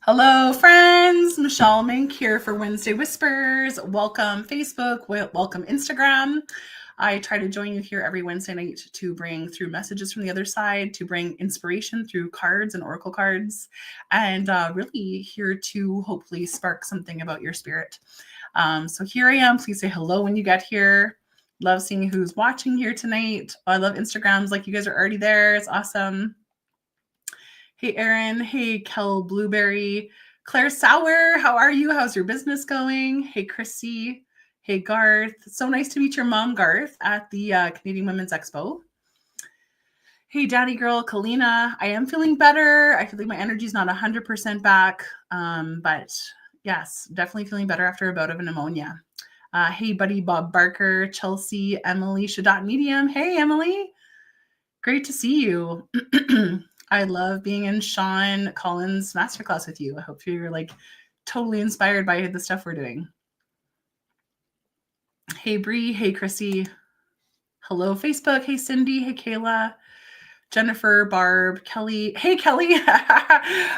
Hello, friends. Michelle Mink here for Wednesday Whispers. Welcome, Facebook. Welcome, Instagram. I try to join you here every Wednesday night to bring through messages from the other side, to bring inspiration through cards and oracle cards, and really here to hopefully spark something about your spirit. So here I am. Please say hello when you get here. Love seeing who's watching here tonight. I love Instagrams. Like, you guys are already there. It's awesome. Hey, Erin. Hey, Kel Blueberry. Claire Sauer, how are you? How's your business going? Hey, Chrissy. Hey, Garth. So nice to meet your mom, Garth, at the Canadian Women's Expo. Hey, Daddy Girl, Kalina. I am feeling better. I feel like my energy's not 100% back, but yes, definitely feeling better after a bout of a pneumonia. Hey, buddy Bob Barker, Chelsea, Emily, Shadot Medium. Hey, Emily. Great to see you. I love being in Sean Collins' masterclass with you. I hope you're like totally inspired by the stuff we're doing. Hey, Bree. Hey, Chrissy. Hello, Facebook. Hey, Cindy. Hey, Kayla. Jennifer, Barb, Kelly. Hey, Kelly.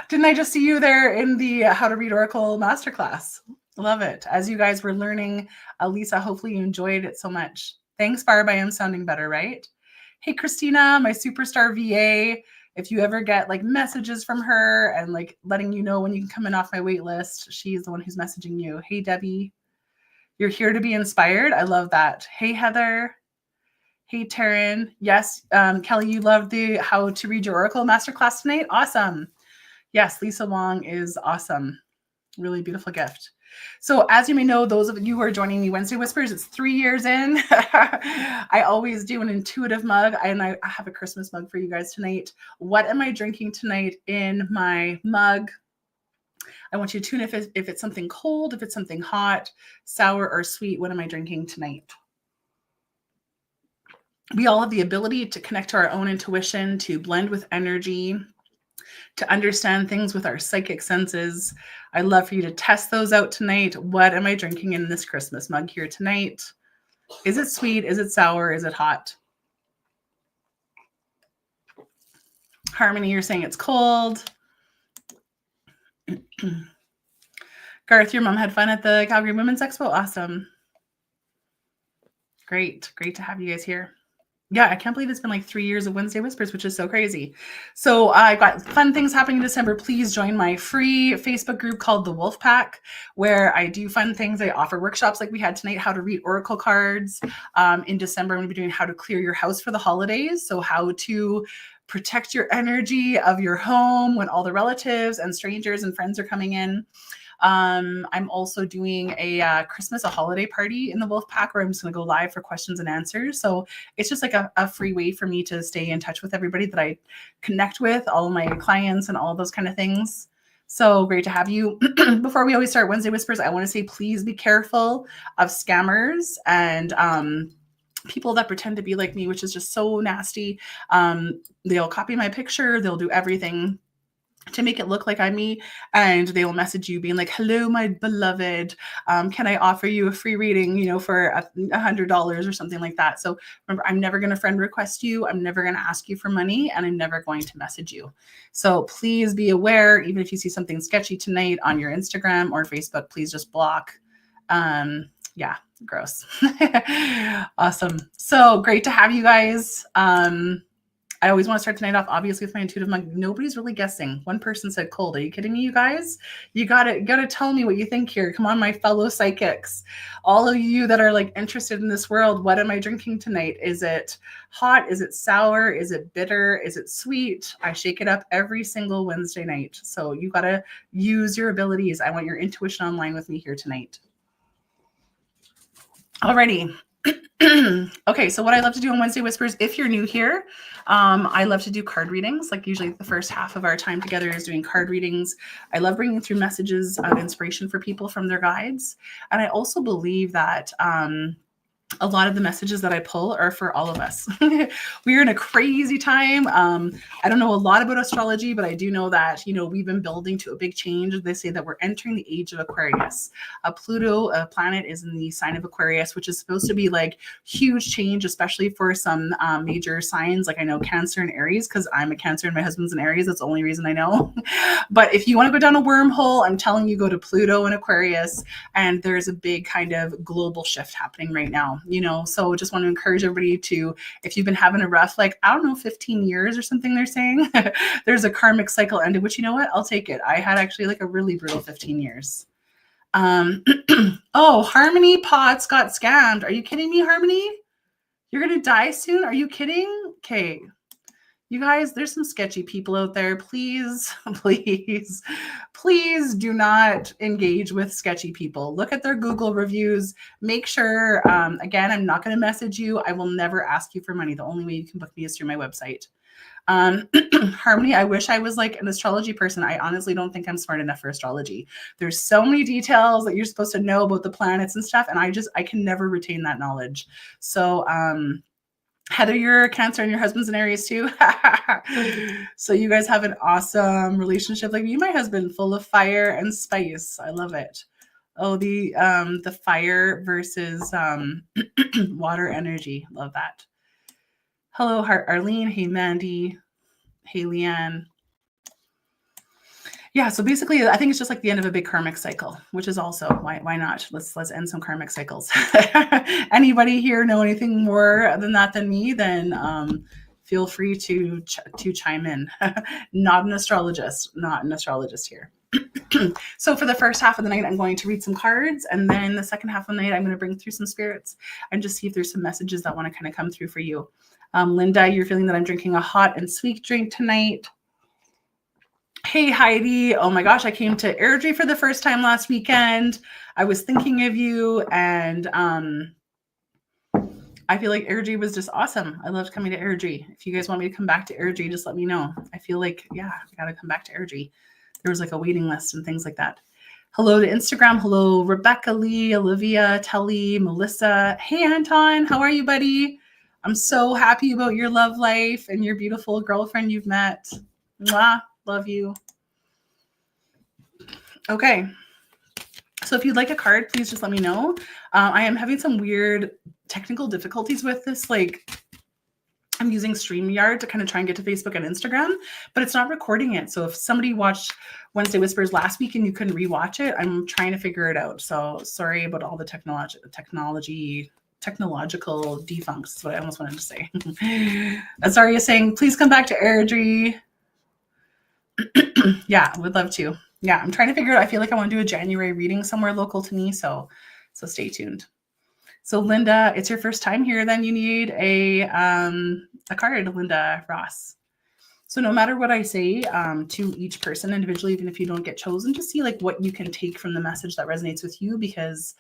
Didn't I just see you there in the How to Read Oracle masterclass? Love it. As you guys were learning, Lisa, hopefully you enjoyed it so much. Thanks, Barb. I am sounding better, right? Hey, Christina, my superstar VA. If you ever get like messages from her and like letting you know when you can come in off my wait list, she's the one who's messaging you. Hey, Debbie, you're here to be inspired. I love that. Hey, Heather. Hey, Taryn. Yes, Kelly, you loved the How to Read Your Oracle masterclass tonight. Awesome. Yes, Lisa Wong is awesome. Really beautiful gift. So as you may know, those of you who are joining me Wednesday Whispers, it's 3 years in. I always do an intuitive mug, and I have a Christmas mug for you guys tonight. What am I drinking tonight in my mug? I want you to tune if it's something cold, if it's something hot, sour, or sweet. What am I drinking tonight? We all have the ability to connect to our own intuition, to blend with energy, to understand things with our psychic senses. I'd love for you to test those out tonight. What am I drinking in this Christmas mug here tonight? Is it sweet? Is it sour? Is it hot? Harmony, you're saying it's cold. Garth, your mom had fun at the Calgary Women's Expo. Awesome. Great. Great to have you guys here. Yeah, I can't believe it's been like 3 years of Wednesday Whispers, which is so crazy. So I've got fun things happening in December. Please join my free Facebook group called The Wolf Pack, where I do fun things. I offer workshops like we had tonight, how to read oracle cards. In December, I'm going to be doing how to clear your house for the holidays. So how to protect your energy of your home when all the relatives and strangers and friends are coming in. I'm also doing a holiday party in the Wolf Pack where I'm just going to go live for questions and answers. So it's just like a free way for me to stay in touch with everybody that I connect with, all of my clients and all those kind of things. So great to have you. Before we always start Wednesday Whispers, I want to say, please be careful of scammers and people that pretend to be like me, which is just so nasty. They'll copy my picture. They'll do everything to make it look like I'm me, and they will message you being like, hello, my beloved, can I offer you a free reading, for $100 or something like that. So remember, I'm never going to friend request you. I'm never going to ask you for money, and I'm never going to message you. So please be aware, even if you see something sketchy tonight on your Instagram or Facebook, please just block. Yeah, gross. Awesome. So great to have you guys. I always want to start tonight off, obviously, with my intuitive mug. Nobody's really guessing. One person said cold. Are you kidding me, you guys? You gotta tell me what you think here. Come on, my fellow psychics. All of you that are like interested in this world, what am I drinking tonight? Is it hot? Is it sour? Is it bitter? Is it sweet? I shake it up every single Wednesday night. So you gotta use your abilities. I want your intuition online with me here tonight. Alrighty. Okay, so what I love to do on Wednesday Whispers, if you're new here, I love to do card readings. Like usually the first half of our time together is doing card readings. I love bringing through messages of inspiration for people from their guides. And I also believe that a lot of the messages that I pull are for all of us. We're in a crazy time. I don't know a lot about astrology, but I do know that, we've been building to a big change. They say that we're entering the age of Aquarius. Pluto, a planet, is in the sign of Aquarius, which is supposed to be like huge change, especially for some major signs. Like I know Cancer and Aries, because I'm a Cancer and my husband's an Aries. That's the only reason I know. But if you want to go down a wormhole, I'm telling you, go to Pluto and Aquarius. And there's a big kind of global shift happening right now. So just want to encourage everybody to, if you've been having a rough, 15 years or something, they're saying, there's a karmic cycle ended, which, you know what, I'll take it. I had actually a really brutal 15 years. Oh, Harmony Potts got scammed. Are you kidding me, Harmony? You're going to die soon? Are you kidding? Okay. You guys, there's some sketchy people out there. Please, please, please do not engage with sketchy people. Look at their Google reviews. Make sure, again, I'm not going to message you. I will never ask you for money. The only way you can book me is through my website. Harmony, I wish I was an astrology person. I honestly don't think I'm smart enough for astrology. There's so many details that you're supposed to know about the planets and stuff, and I can never retain that knowledge. So, Heather, you're a Cancer and your husband's an Aries too. So you guys have an awesome relationship. Like me and my husband, full of fire and spice. I love it. Oh, the fire versus water energy. Love that. Hello, Arlene. Hey, Mandy. Hey, Leanne. Yeah, so basically, I think it's just the end of a big karmic cycle, which is also why not? Let's end some karmic cycles. Anybody here know anything more than that than me? Then feel free to chime in. Not an astrologist here. So for the first half of the night, I'm going to read some cards, and then the second half of the night, I'm going to bring through some spirits and just see if there's some messages that want to kind of come through for you. Linda, you're feeling that I'm drinking a hot and sweet drink tonight. Hey, Heidi. Oh my gosh, I came to Airdrie for the first time last weekend. I was thinking of you, and I feel like Airdrie was just awesome. I loved coming to Airdrie. If you guys want me to come back to Airdrie, just let me know. I feel like, I got to come back to Airdrie. There was a waiting list and things like that. Hello to Instagram. Hello, Rebecca Lee, Olivia, Telly, Melissa. Hey, Anton. How are you, buddy? I'm so happy about your love life and your beautiful girlfriend you've met. Mwah. Love you. Okay. So if you'd like a card, please just let me know. I am having some weird technical difficulties with this. I'm using StreamYard to kind of try and get to Facebook and Instagram, but it's not recording it. So if somebody watched Wednesday Whispers last week and you couldn't rewatch it, I'm trying to figure it out. So sorry about all the technological defunks. That's what I almost wanted to say. Azaria is saying, please come back to Airdrie. Yeah, would love to. Yeah, I'm trying to figure out. I feel like I want to do a January reading somewhere local to me. So stay tuned. So Linda, it's your first time here. Then you need a card, Linda Ross. So no matter what I say to each person individually, even if you don't get chosen, just see what you can take from the message that resonates with you, because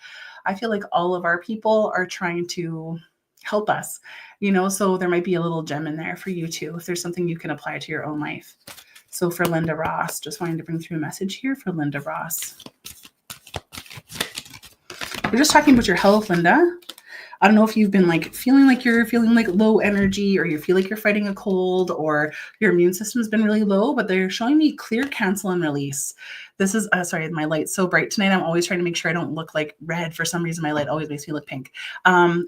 I feel like all of our people are trying to help us, so there might be a little gem in there for you too, if there's something you can apply to your own life. So for Linda Ross, just wanting to bring through a message here for Linda Ross. We're just talking about your health, Linda. I don't know if you've been feeling low energy, or you feel like you're fighting a cold, or your immune system's been really low, but they're showing me clear, cancel, and release. This is, sorry, my light's so bright tonight. I'm always trying to make sure I don't look like red. For some reason, my light always makes me look pink.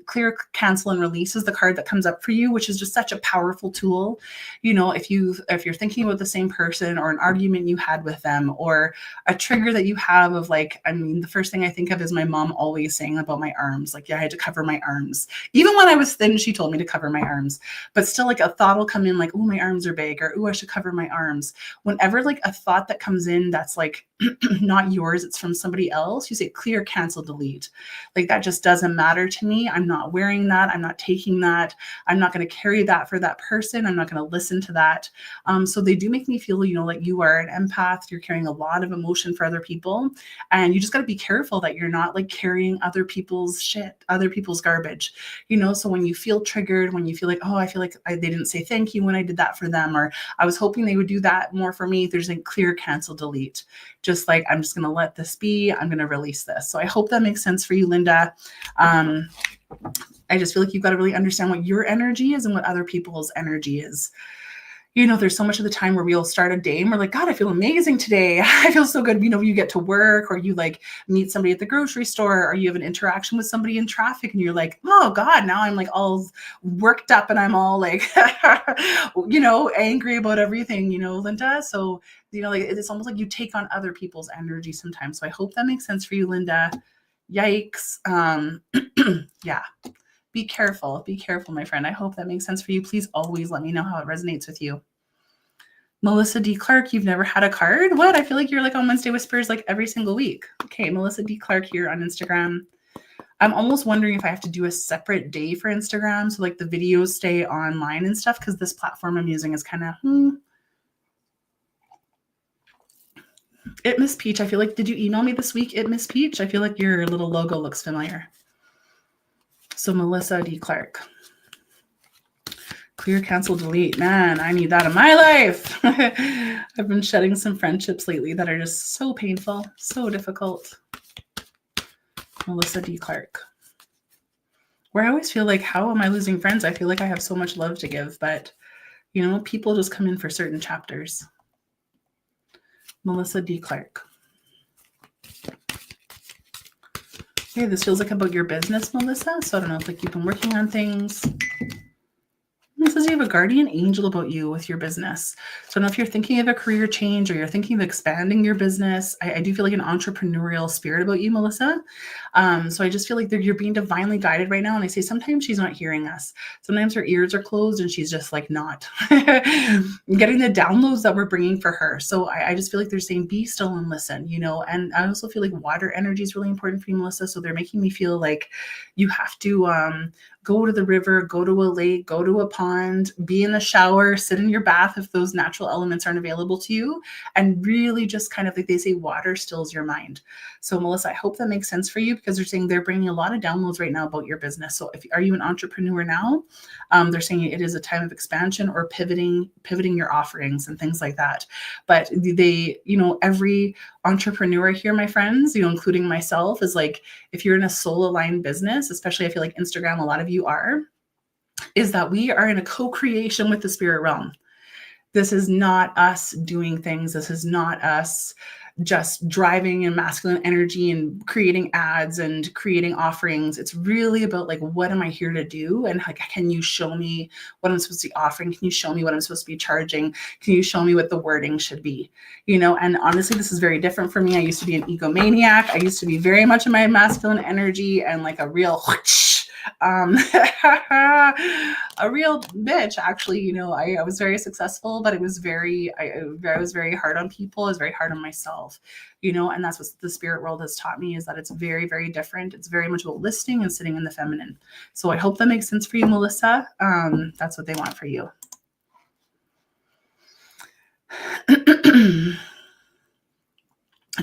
Clear, cancel, and release is the card that comes up for you, which is just such a powerful tool. If you're thinking about the same person, or an argument you had with them, or a trigger that you have of the first thing I think of is my mom always saying about my arms. I had to cover my arms. Even when I was thin, she told me to cover my arms. But still, a thought will come in oh, my arms are big, or oh, I should cover my arms. Whenever a thought that comes in that's not yours, it's from somebody else, you say clear, cancel, delete. That just doesn't matter to me. I'm not wearing that. I'm not taking that. I'm not going to carry that for that person. I'm not going to listen to that. So they do make me feel, like you are an empath. You're carrying a lot of emotion for other people. And you just got to be careful that you're not carrying other people's shit, other people's garbage, so when you feel triggered, when you feel oh, I feel they didn't say thank you when I did that for them, or I was hoping they would do that more for me, there's a clear, cancel, delete. Just I'm just going to let this be. I'm going to release this. So I hope that makes sense for you, Linda. I just feel like you've got to really understand what your energy is and what other people's energy is. There's so much of the time where we'll start a day and we're like, God, I feel amazing today. I feel so good. You get to work, or you like meet somebody at the grocery store, or you have an interaction with somebody in traffic and you're like, oh God, now I'm like all worked up and I'm all like, angry about everything, Linda. So, like it's almost like you take on other people's energy sometimes. So I hope that makes sense for you, Linda. Yikes. Yeah. Be careful, my friend. I hope that makes sense for you. Please always let me know how it resonates with you. Melissa D. Clark, you've never had a card? What? I feel like you're like on Wednesday Whispers like every single week. Okay, Melissa D. Clark here on Instagram. I'm almost wondering if I have to do a separate day for Instagram so like the videos stay online and stuff, because this platform I'm using is kind of It Miss Peach. I feel like, did you email me this week, It Miss Peach? I feel like your little logo looks familiar. So Melissa D. Clark. Clear, cancel, delete. Man, I need that in my life. I've been shedding some friendships lately that are just so painful, so difficult. Melissa D. Clark. Where I always feel like, how am I losing friends? I feel like I have so much love to give, but people just come in for certain chapters. Melissa D. Clark. Okay, this feels like about your business, Melissa. So I don't know if like you've been working on things. It says you have a guardian angel about you with your business. So I don't know if you're thinking of a career change or you're thinking of expanding your business. I do feel like an entrepreneurial spirit about you, Melissa. So I just feel like you're being divinely guided right now. And I say sometimes she's not hearing us. Sometimes her ears are closed and she's just like not getting the downloads that we're bringing for her. So I just feel like they're saying be still and listen, And I also feel like water energy is really important for you, Melissa. So they're making me feel like you have to go to the river, go to a lake, go to a pond, be in the shower, sit in your bath if those natural elements aren't available to you, and really just kind of like they say, water stills your mind. So Melissa, I hope that makes sense for you, because they're saying they're bringing a lot of downloads right now about your business. So are you an entrepreneur now? They're saying it is a time of expansion or pivoting your offerings and things like that. But they, every entrepreneur here, my friends, including myself, is like, if you're in a soul aligned business, especially I feel like Instagram, a lot of you are, is that we are in a co-creation with the spirit realm. This is not us doing things. This is not us just driving in masculine energy and creating ads and creating offerings. It's really about like, what am I here to do? And like, can you show me what I'm supposed to be offering? Can you show me what I'm supposed to be charging? Can you show me what the wording should be? And honestly, this is very different for me. I used to be an egomaniac. I used to be very much in my masculine energy and like a real a real bitch, actually. I was very successful, but it was I was very hard on people. I was very hard on myself, and that's what the spirit world has taught me, is that it's very, very different. It's very much about listening and sitting in the feminine. So I hope that makes sense for you, Melissa. That's what they want for you.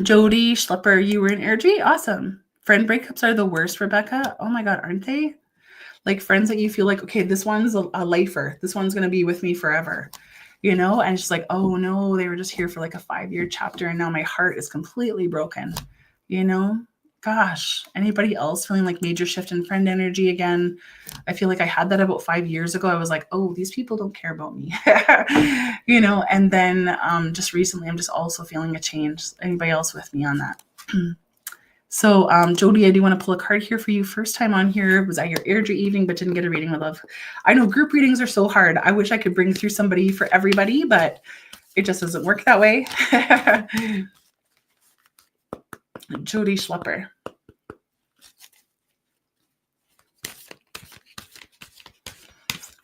Jody Schlepper, you were in energy. Awesome. Friend breakups are the worst, Rebecca. Oh my God, aren't they? Like friends that you feel like, okay, this one's a lifer. This one's going to be with me forever, and it's just like, oh no, they were just here for like a 5-year chapter. And now my heart is completely broken, Gosh, anybody else feeling like major shift in friend energy again? I feel like I had that about 5 years ago. I was like, oh, these people don't care about me, and then just recently, I'm just also feeling a change. Anybody else with me on that? So, Jody, I do want to pull a card here for you. First time on here, was at your energy evening, but didn't get a reading, my love. I know group readings are so hard. I wish I could bring through somebody for everybody, but it just doesn't work that way. Jody Schlepper.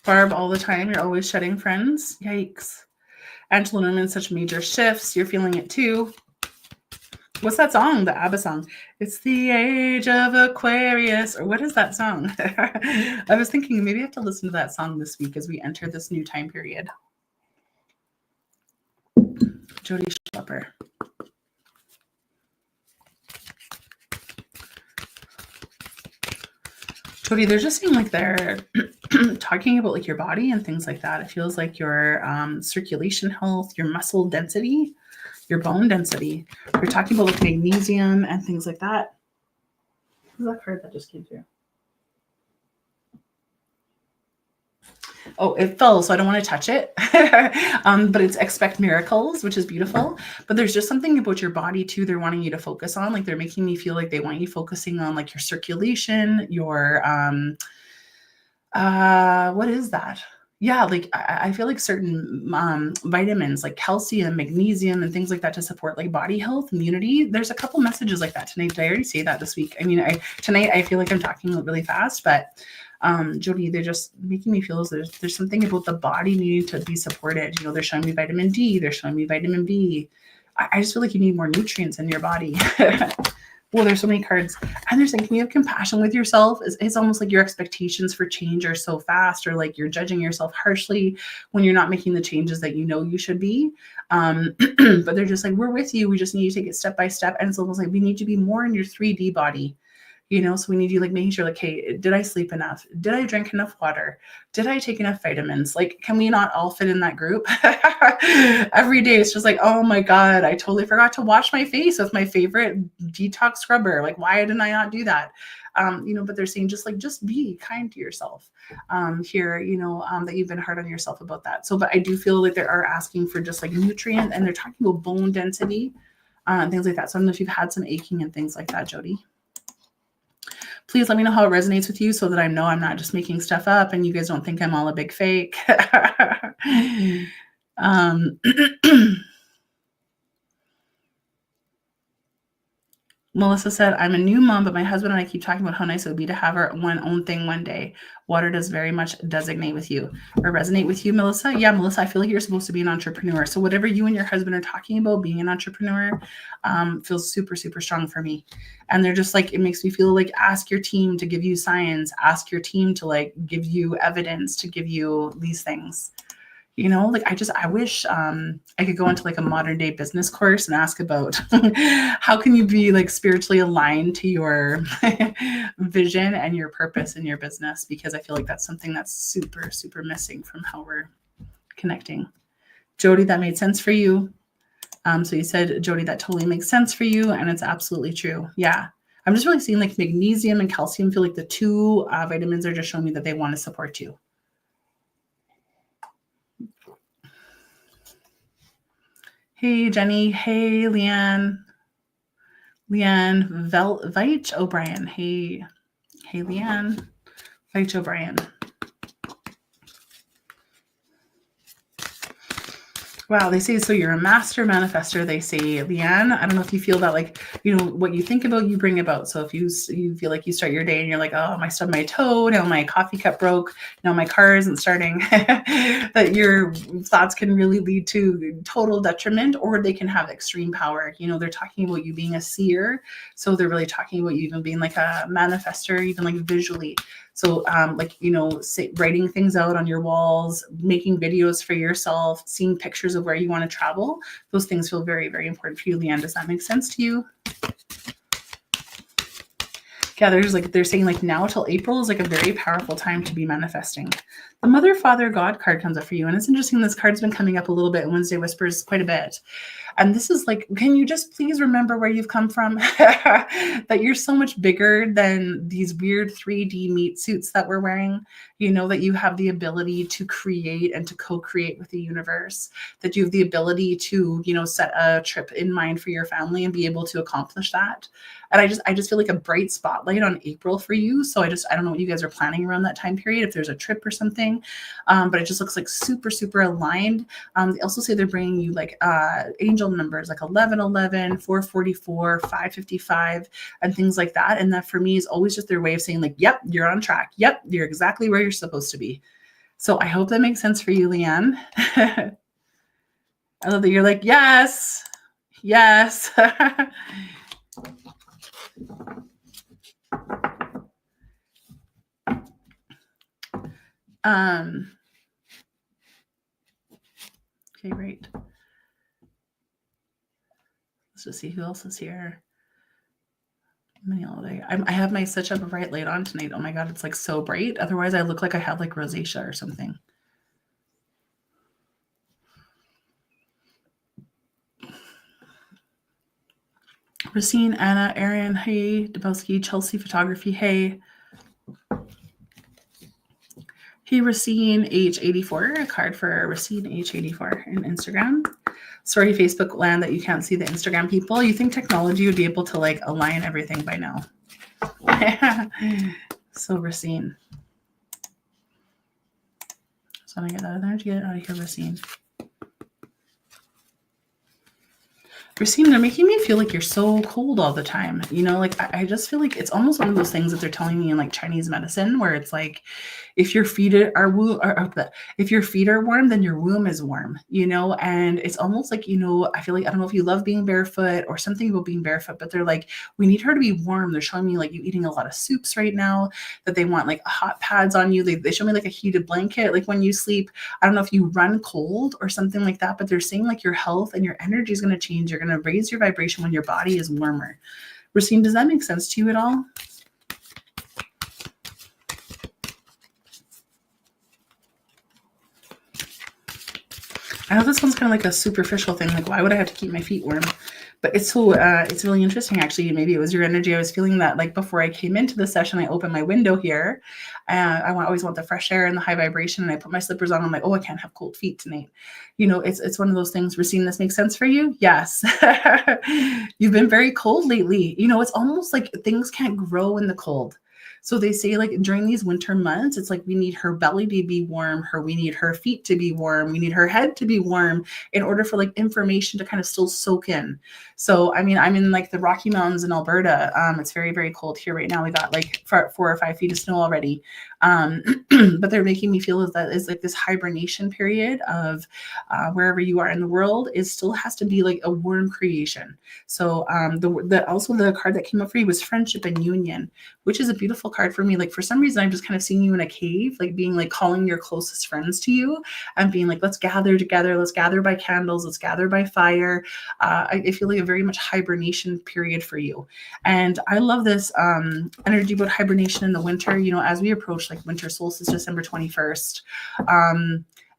Barb, all the time. You're always shedding friends. Yikes. Angela Norman, such major shifts. You're feeling it too. What's that song? The ABBA song. It's the age of Aquarius. Or what is that song? I was thinking maybe I have to listen to that song this week as we enter this new time period. Jody Schlepper. Jody, they're just saying like they're talking about like your body and things like that. It feels like your circulation health, your muscle density, your bone density. We're talking about like magnesium and things like that. Who's that card that just came through? Oh, it fell, so I don't want to touch it. But it's expect miracles, which is beautiful. But there's just something about your body too. They're wanting you to focus on. Like they're making me feel like they want you focusing on like your circulation, your what is that? Yeah, like I feel like certain vitamins like calcium, magnesium, and things like that to support like body health, immunity. There's a couple messages like that tonight. Did I already say that this week? I mean, tonight I feel like I'm talking really fast, but Jody, they're just making me feel as there's something about the body needing to be supported. You know, they're showing me vitamin D, they're showing me vitamin B. I just feel like you need more nutrients in your body. Well, there's so many cards. And they're saying, can you have compassion with yourself? It's almost like your expectations for change are so fast, or like you're judging yourself harshly when you're not making the changes that you know you should be. But they're just like, we're with you. We just need to take it step by step. And it's almost like we need to be more in your 3D body. You know, so we need you like making sure like, hey, did I sleep enough? Did I drink enough water? Did I take enough vitamins? Like, can we not all fit in that group? Every day it's just like, oh my God, I totally forgot to wash my face with my favorite detox scrubber. Like, why didn't I not do that? You know, but they're saying just be kind to yourself here, you know, that you've been hard on yourself about that. So, but I do feel like they are asking for just like nutrient, and they're talking about bone density and things like that. So I don't know if you've had some aching and things like that, Jody. Please let me know how it resonates with you so that I know I'm not just making stuff up and you guys don't think I'm all a big fake. Melissa said, I'm a new mom, but my husband and I keep talking about how nice it would be to have our own thing one day. Water does very much designate with you or resonate with you, Melissa. Yeah, Melissa, I feel like you're supposed to be an entrepreneur. So whatever you and your husband are talking about, being an entrepreneur feels super, super strong for me. And they're just like, it makes me feel like ask your team to give you science, ask your team to like give you evidence, to give you these things. You know, like I wish I could go into like a modern day business course and ask about how can you be like spiritually aligned to your vision and your purpose in your business, because I feel like that's something that's super, super missing from how we're connecting. Jody, that made sense for you. So you said, Jody, that totally makes sense for you, and it's absolutely true. Yeah. I'm just really seeing like magnesium and calcium feel like the two vitamins are just showing me that they want to support you. Hey, Jenny. Hey, Leanne. Leanne Veitch O'Brien. Hey, Leanne Veitch O'Brien. Wow, they say, so you're a master manifester, they say, Leanne. I don't know if you feel that, like, you know, what you think about, you bring about. So if you feel like you start your day and you're like, oh, I stubbed my toe, now my coffee cup broke, now my car isn't starting, that your thoughts can really lead to total detriment, or they can have extreme power. You know, they're talking about you being a seer. So they're really talking about you even being like a manifester, even like visually. So like, you know, writing things out on your walls, making videos for yourself, seeing pictures of where you want to travel. Those things feel very, very important for you, Leanne. Does that make sense to you? Yeah, they're saying like now till April is like a very powerful time to be manifesting. The Mother, Father, God card comes up for you. And it's interesting, this card's been coming up a little bit in Wednesday Whispers quite a bit. And this is like, can you just please remember where you've come from? That you're so much bigger than these weird 3D meat suits that we're wearing. You know, that you have the ability to create and to co-create with the universe, that you have the ability to, you know, set a trip in mind for your family and be able to accomplish that. And I just feel like a bright spotlight on April for you. So I don't know what you guys are planning around that time period, if there's a trip or something, but it just looks like super, super aligned. They also say they're bringing you like angel numbers like 1111, 444, 555, and things like that. And that for me is always just their way of saying like, yep, you're on track. Yep, you're exactly where you're supposed to be. So I hope that makes sense for you, Leanne. I love that you're like, yes, yes. Okay, great. Let's just see who else is here. I have my such a bright light on tonight. Oh my God, it's like so bright. Otherwise, I look like I have like rosacea or something. Racine, Anna, Aaron, hey, Dubowski, Chelsea Photography, hey. Hey, Racine H84, a card for Racine H84 in Instagram. Sorry, Facebook land, that you can't see the Instagram people. You think technology would be able to like align everything by now. So Racine. So I get that out of there to get it out of here, Racine. Racine, they're making me feel like you're so cold all the time. You know, like I just feel like it's almost one of those things that they're telling me in like Chinese medicine, where it's like, if your feet if your feet are warm, then your womb is warm. You know, and it's almost like, you know, I feel like, I don't know if you love being barefoot or something about being barefoot, but they're like, we need her to be warm. They're showing me like you eating a lot of soups right now, that they want like hot pads on you. They show me like a heated blanket, like when you sleep. I don't know if you run cold or something like that, but they're saying like your health and your energy is going to change. You're going to raise your vibration when your body is warmer. Racine, does that make sense to you at all? I know this one's kind of like a superficial thing. Like, why would I have to keep my feet warm? But it's so, it's really interesting, actually. Maybe it was your energy. I was feeling that like before I came into the session, I opened my window here. I always want the fresh air and the high vibration. And I put my slippers on. I'm like, oh, I can't have cold feet tonight. You know, it's one of those things. Racine, this makes sense for you? Yes. You've been very cold lately. You know, it's almost like things can't grow in the cold. So they say like during these winter months, it's like we need her belly to be warm, we need her feet to be warm, we need her head to be warm in order for like information to kind of still soak in. So, I mean, I'm in like the Rocky Mountains in Alberta. It's very, very cold here right now. We got like 4 or 5 feet of snow already. But they're making me feel that is like this hibernation period of wherever you are in the world is still has to be like a warm creation. So also the card that came up for you was friendship and union, which is a beautiful card for me. Like for some reason, I'm just kind of seeing you in a cave, like being like calling your closest friends to you and being like, let's gather together. Let's gather by candles. Let's gather by fire. I feel like a very much hibernation period for you. And I love this energy about hibernation in the winter, you know, as we approach like winter solstice, December 21st.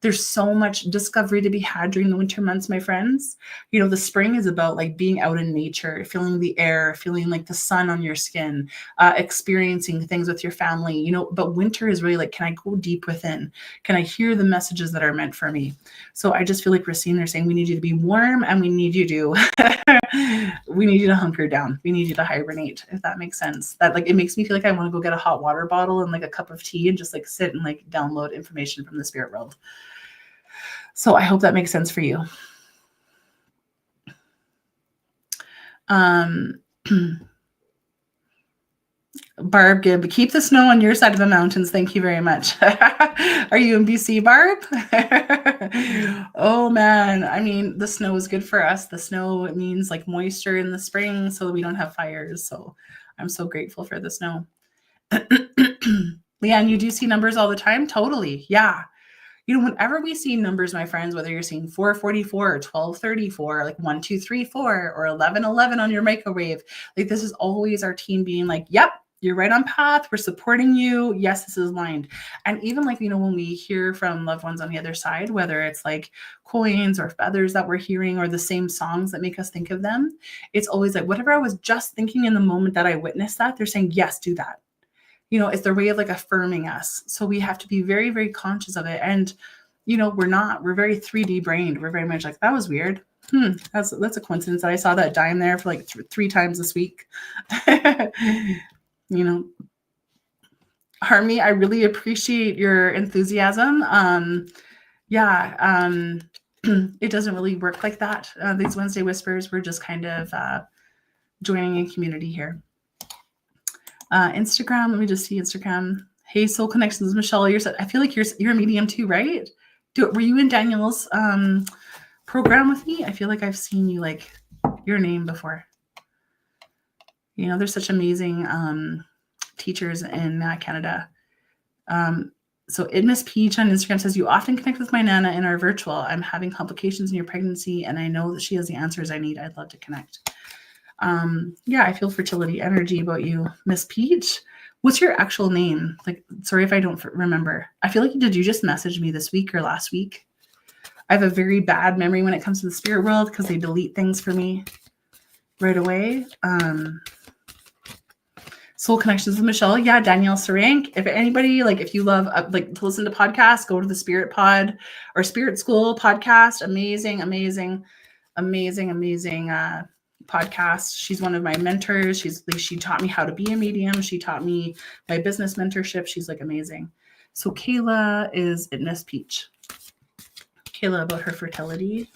There's so much discovery to be had during the winter months, my friends. You know, the spring is about like being out in nature, feeling the air, feeling like the sun on your skin, experiencing things with your family, you know, but winter is really like, can I go deep within? Can I hear the messages that are meant for me? So I just feel like Racine, they're saying we need you to be warm and we need you to, we need you to hunker down. We need you to hibernate, if that makes sense. That like, it makes me feel like I want to go get a hot water bottle and like a cup of tea and just like sit and like download information from the spirit world. So I hope that makes sense for you. Barb Gibb, keep the snow on your side of the mountains. Thank you very much. Are you in BC, Barb? Oh man, I mean, the snow is good for us. The snow, it means like moisture in the spring so that we don't have fires. So I'm so grateful for the snow. Leanne, you do see numbers all the time? Totally. Yeah. You know, whenever we see numbers, my friends, whether you're seeing 444 or 1234, like 1234 or 1111 on your microwave, like this is always our team being like, yep, you're right on path. We're supporting you. Yes, this is aligned. And even like, you know, when we hear from loved ones on the other side, whether it's like coins or feathers that we're hearing or the same songs that make us think of them, it's always like whatever I was just thinking in the moment that I witnessed that, they're saying, yes, do that. You know, it's their way of like affirming us. So we have to be very, very conscious of it. And, you know, we're very 3D brained. We're very much like, that was weird. That's a coincidence that I saw that dime there for like 3 times this week. You know, Harmy, I really appreciate your enthusiasm. It doesn't really work like that. These Wednesday Whispers, we're just kind of joining a community here. Instagram, let me just see Instagram. Hey, Soul Connections, Michelle, I feel like you're a medium too, right? Were you in Daniel's program with me? I feel like I've seen you like your name before. You know, there's such amazing teachers in Canada. So Miss Peach on Instagram says, you often connect with my Nana in our virtual. I'm having complications in your pregnancy and I know that she has the answers I need. I'd love to connect. Yeah, I feel fertility energy about you, Miss Peach. What's your actual name? Like, sorry if I don't remember. I feel like, did you just message me this week or last week? I have a very bad memory when it comes to the spirit world because they delete things for me right away. Soul Connections with Michelle. Yeah, Danielle Sarank. If anybody, like, if you love like to listen to podcasts, go to the Spirit Pod or Spirit School podcast. Amazing, amazing, amazing, amazing podcast. She's one of my mentors. She taught me how to be a medium. She taught me my business mentorship. She's like amazing. So Kayla is at Miss Peach. Kayla about her fertility.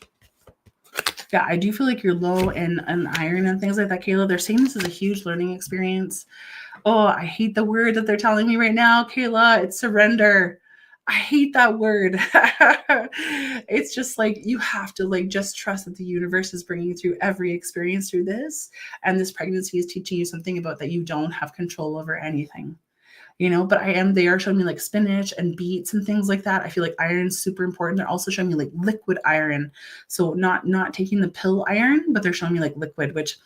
Yeah, I do feel like you're low in iron and things like that, Kayla. They're saying this is a huge learning experience. Oh, I hate the word that they're telling me right now, Kayla. It's surrender. I hate that word. It's just like you have to like just trust that the universe is bringing you through every experience through this. And this pregnancy is teaching you something about that you don't have control over anything. But they are showing me like spinach and beets and things like that. I feel like iron is super important. They're also showing me like liquid iron. So not taking the pill iron, but they're showing me like liquid, which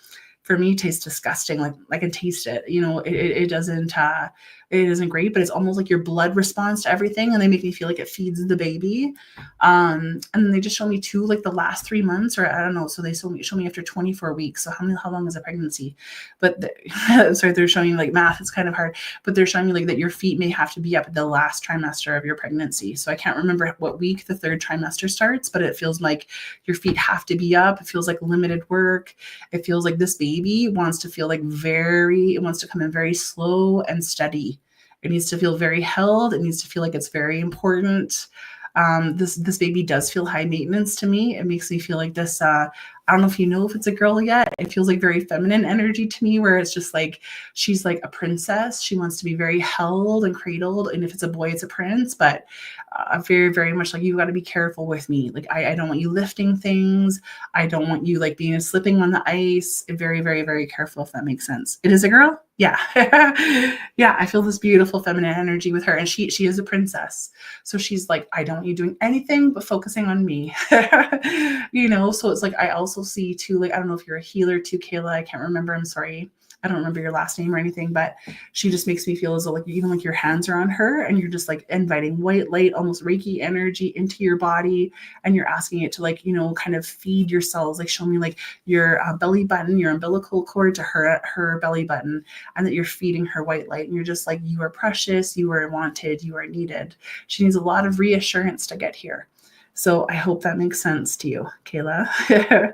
for me tastes disgusting. Like I can taste it, it isn't great, but it's almost like your blood responds to everything. And they make me feel like it feeds the baby. And then they just show me too, like the last 3 months, or I don't know. So they show me after 24 weeks. So how long is a pregnancy? But sorry, they're showing like math. It's kind of hard, but they're showing me like that your feet may have to be up at the last trimester of your pregnancy. So I can't remember what week the third trimester starts, but it feels like your feet have to be up. It feels like limited work. It feels like this baby wants to feel like it wants to come in very slow and steady. It needs to feel very held. It needs to feel like it's very important. This baby does feel high maintenance to me. It makes me feel like this, I don't know if you know if it's a girl yet. It feels like very feminine energy to me, where it's just like, she's like a princess. She wants to be very held and cradled. And if it's a boy, it's a prince, but very, very much like, you've got to be careful with me. Like, I don't want you lifting things. I don't want you like slipping on the ice. Very, very, very careful, if that makes sense. It is a girl. Yeah. Yeah. I feel this beautiful feminine energy with her. And she is a princess. So she's like, I don't want you doing anything but focusing on me. So it's like, I also see too, like, I don't know if you're a healer too, Kayla. I can't remember. I'm sorry. I don't remember your last name or anything, but she just makes me feel as though like even like your hands are on her and you're just like inviting white light, almost Reiki energy into your body. And you're asking it to like, kind of feed your cells, like show me like your belly button, your umbilical cord to her belly button, and that you're feeding her white light. And you're just like, you are precious, you are wanted, you are needed. She needs a lot of reassurance to get here. So I hope that makes sense to you, Kayla.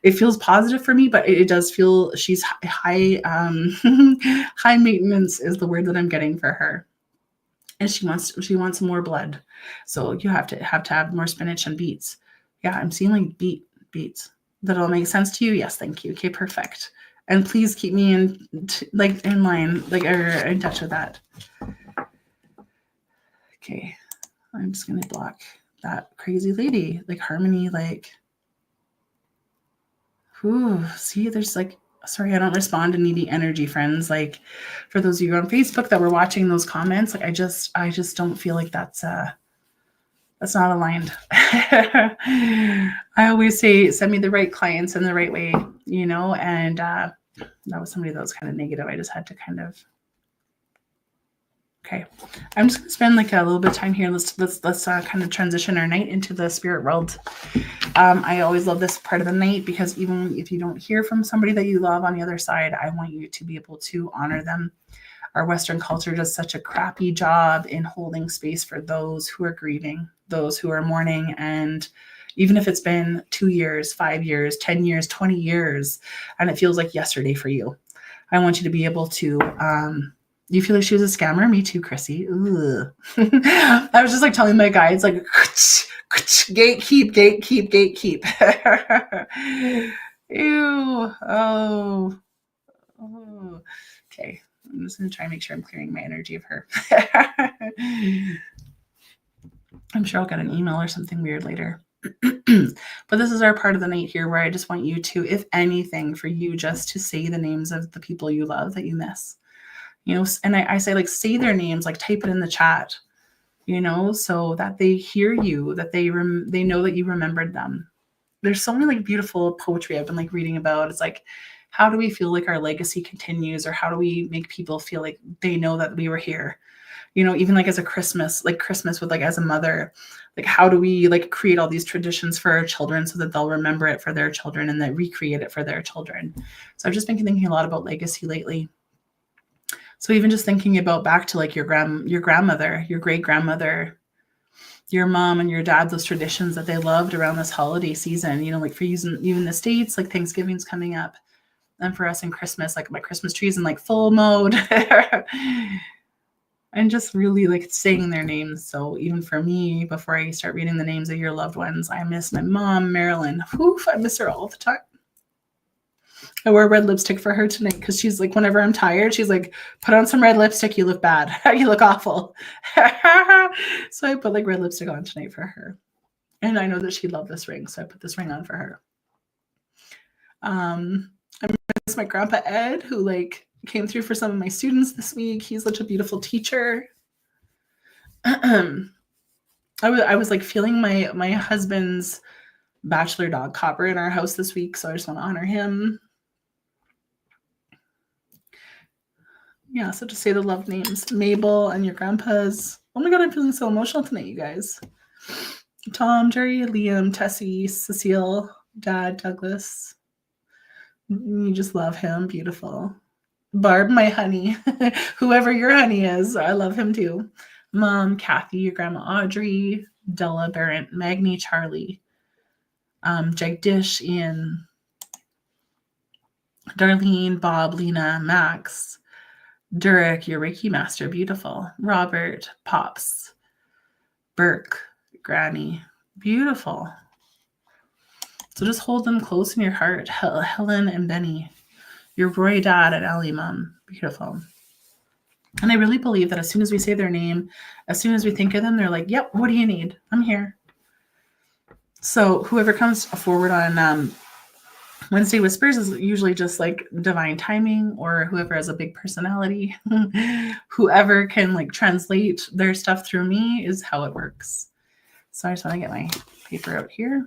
It feels positive for me, but it does feel she's high, high maintenance is the word that I'm getting for her. And she wants more blood. So you have to have more spinach and beets. Yeah, I'm seeing like beets. That all makes sense to you? Yes, thank you. Okay, perfect. And please keep me in line, like, or in touch with that. Okay, I'm just gonna block that crazy lady, like Harmony, like. Ooh, see, there's like, sorry, I don't respond to needy energy, friends. Like, for those of you on Facebook that were watching those comments, like I just don't feel like that's not aligned. I always say, send me the right clients in the right way, and that was somebody that was kind of negative. I just had to kind of. Okay, I'm just gonna spend like a little bit of time here. Let's kind of transition our night into the spirit world. I always love this part of the night because even if you don't hear from somebody that you love on the other side, I want you to be able to honor them. Our Western culture does such a crappy job in holding space for those who are grieving, those who are mourning, and even if it's been 2 years, 5 years, 10 years, 20 years, and it feels like yesterday for you, I want you to be able to. You feel like she was a scammer? Me too, Chrissy. I was just like telling my guides, like, gatekeep. Ew. Oh. Okay. I'm just going to try and make sure I'm clearing my energy of her. I'm sure I'll get an email or something weird later. But this is our part of the night here where I just want you to, if anything, for you just to say the names of the people you love that you miss. And I say, like, say their names, like type it in the chat, so that they hear you, that they know that you remembered them. There's so many like beautiful poetry I've been like reading about. It's like, how do we feel like our legacy continues, or how do we make people feel like they know that we were here? Even like as a Christmas with like as a mother, like how do we like create all these traditions for our children so that they'll remember it for their children and then recreate it for their children? So I've just been thinking a lot about legacy lately. So even just thinking about back to like your grandmother, your great grandmother, your mom and your dad, those traditions that they loved around this holiday season, you know, like for you in the States, like Thanksgiving's coming up. And for us in Christmas, like my Christmas tree's in like full mode. And just really like saying their names. So even for me, before I start reading the names of your loved ones, I miss my mom, Marilyn. Oof, I miss her all the time. I wear red lipstick for her tonight because she's like, whenever I'm tired, she's like, put on some red lipstick. You look bad. You look awful. So I put like red lipstick on tonight for her. And I know that she loved this ring. So I put this ring on for her. I miss my grandpa Ed, who like came through for some of my students this week. He's such a beautiful teacher. I was like feeling my husband's bachelor dog Copper in our house this week, so I just want to honor him. Yeah, so just say the love names. Mabel and your grandpa's. Oh my god, I'm feeling so emotional tonight, you guys. Tom, Jerry, Liam, Tessie, Cecile, Dad, Douglas. You just love him. Beautiful. Barb, my honey. Whoever your honey is, I love him too. Mom, Kathy, your grandma Audrey, Della, Barrett, Magni, Charlie, Jagdish, Ian, Darlene, Bob, Lena, Max, Durek, your Reiki master, beautiful. Robert, Pops, Burke, Granny, beautiful. So just hold them close in your heart. Helen and Benny, your Roy dad and Ellie mom, beautiful. And I really believe that as soon as we say their name, as soon as we think of them, they're like, yep, what do you need? I'm here. So whoever comes forward on Wednesday Whispers is usually just like divine timing, or whoever has a big personality. Whoever can like translate their stuff through me is how it works. So I just want to get my paper out here.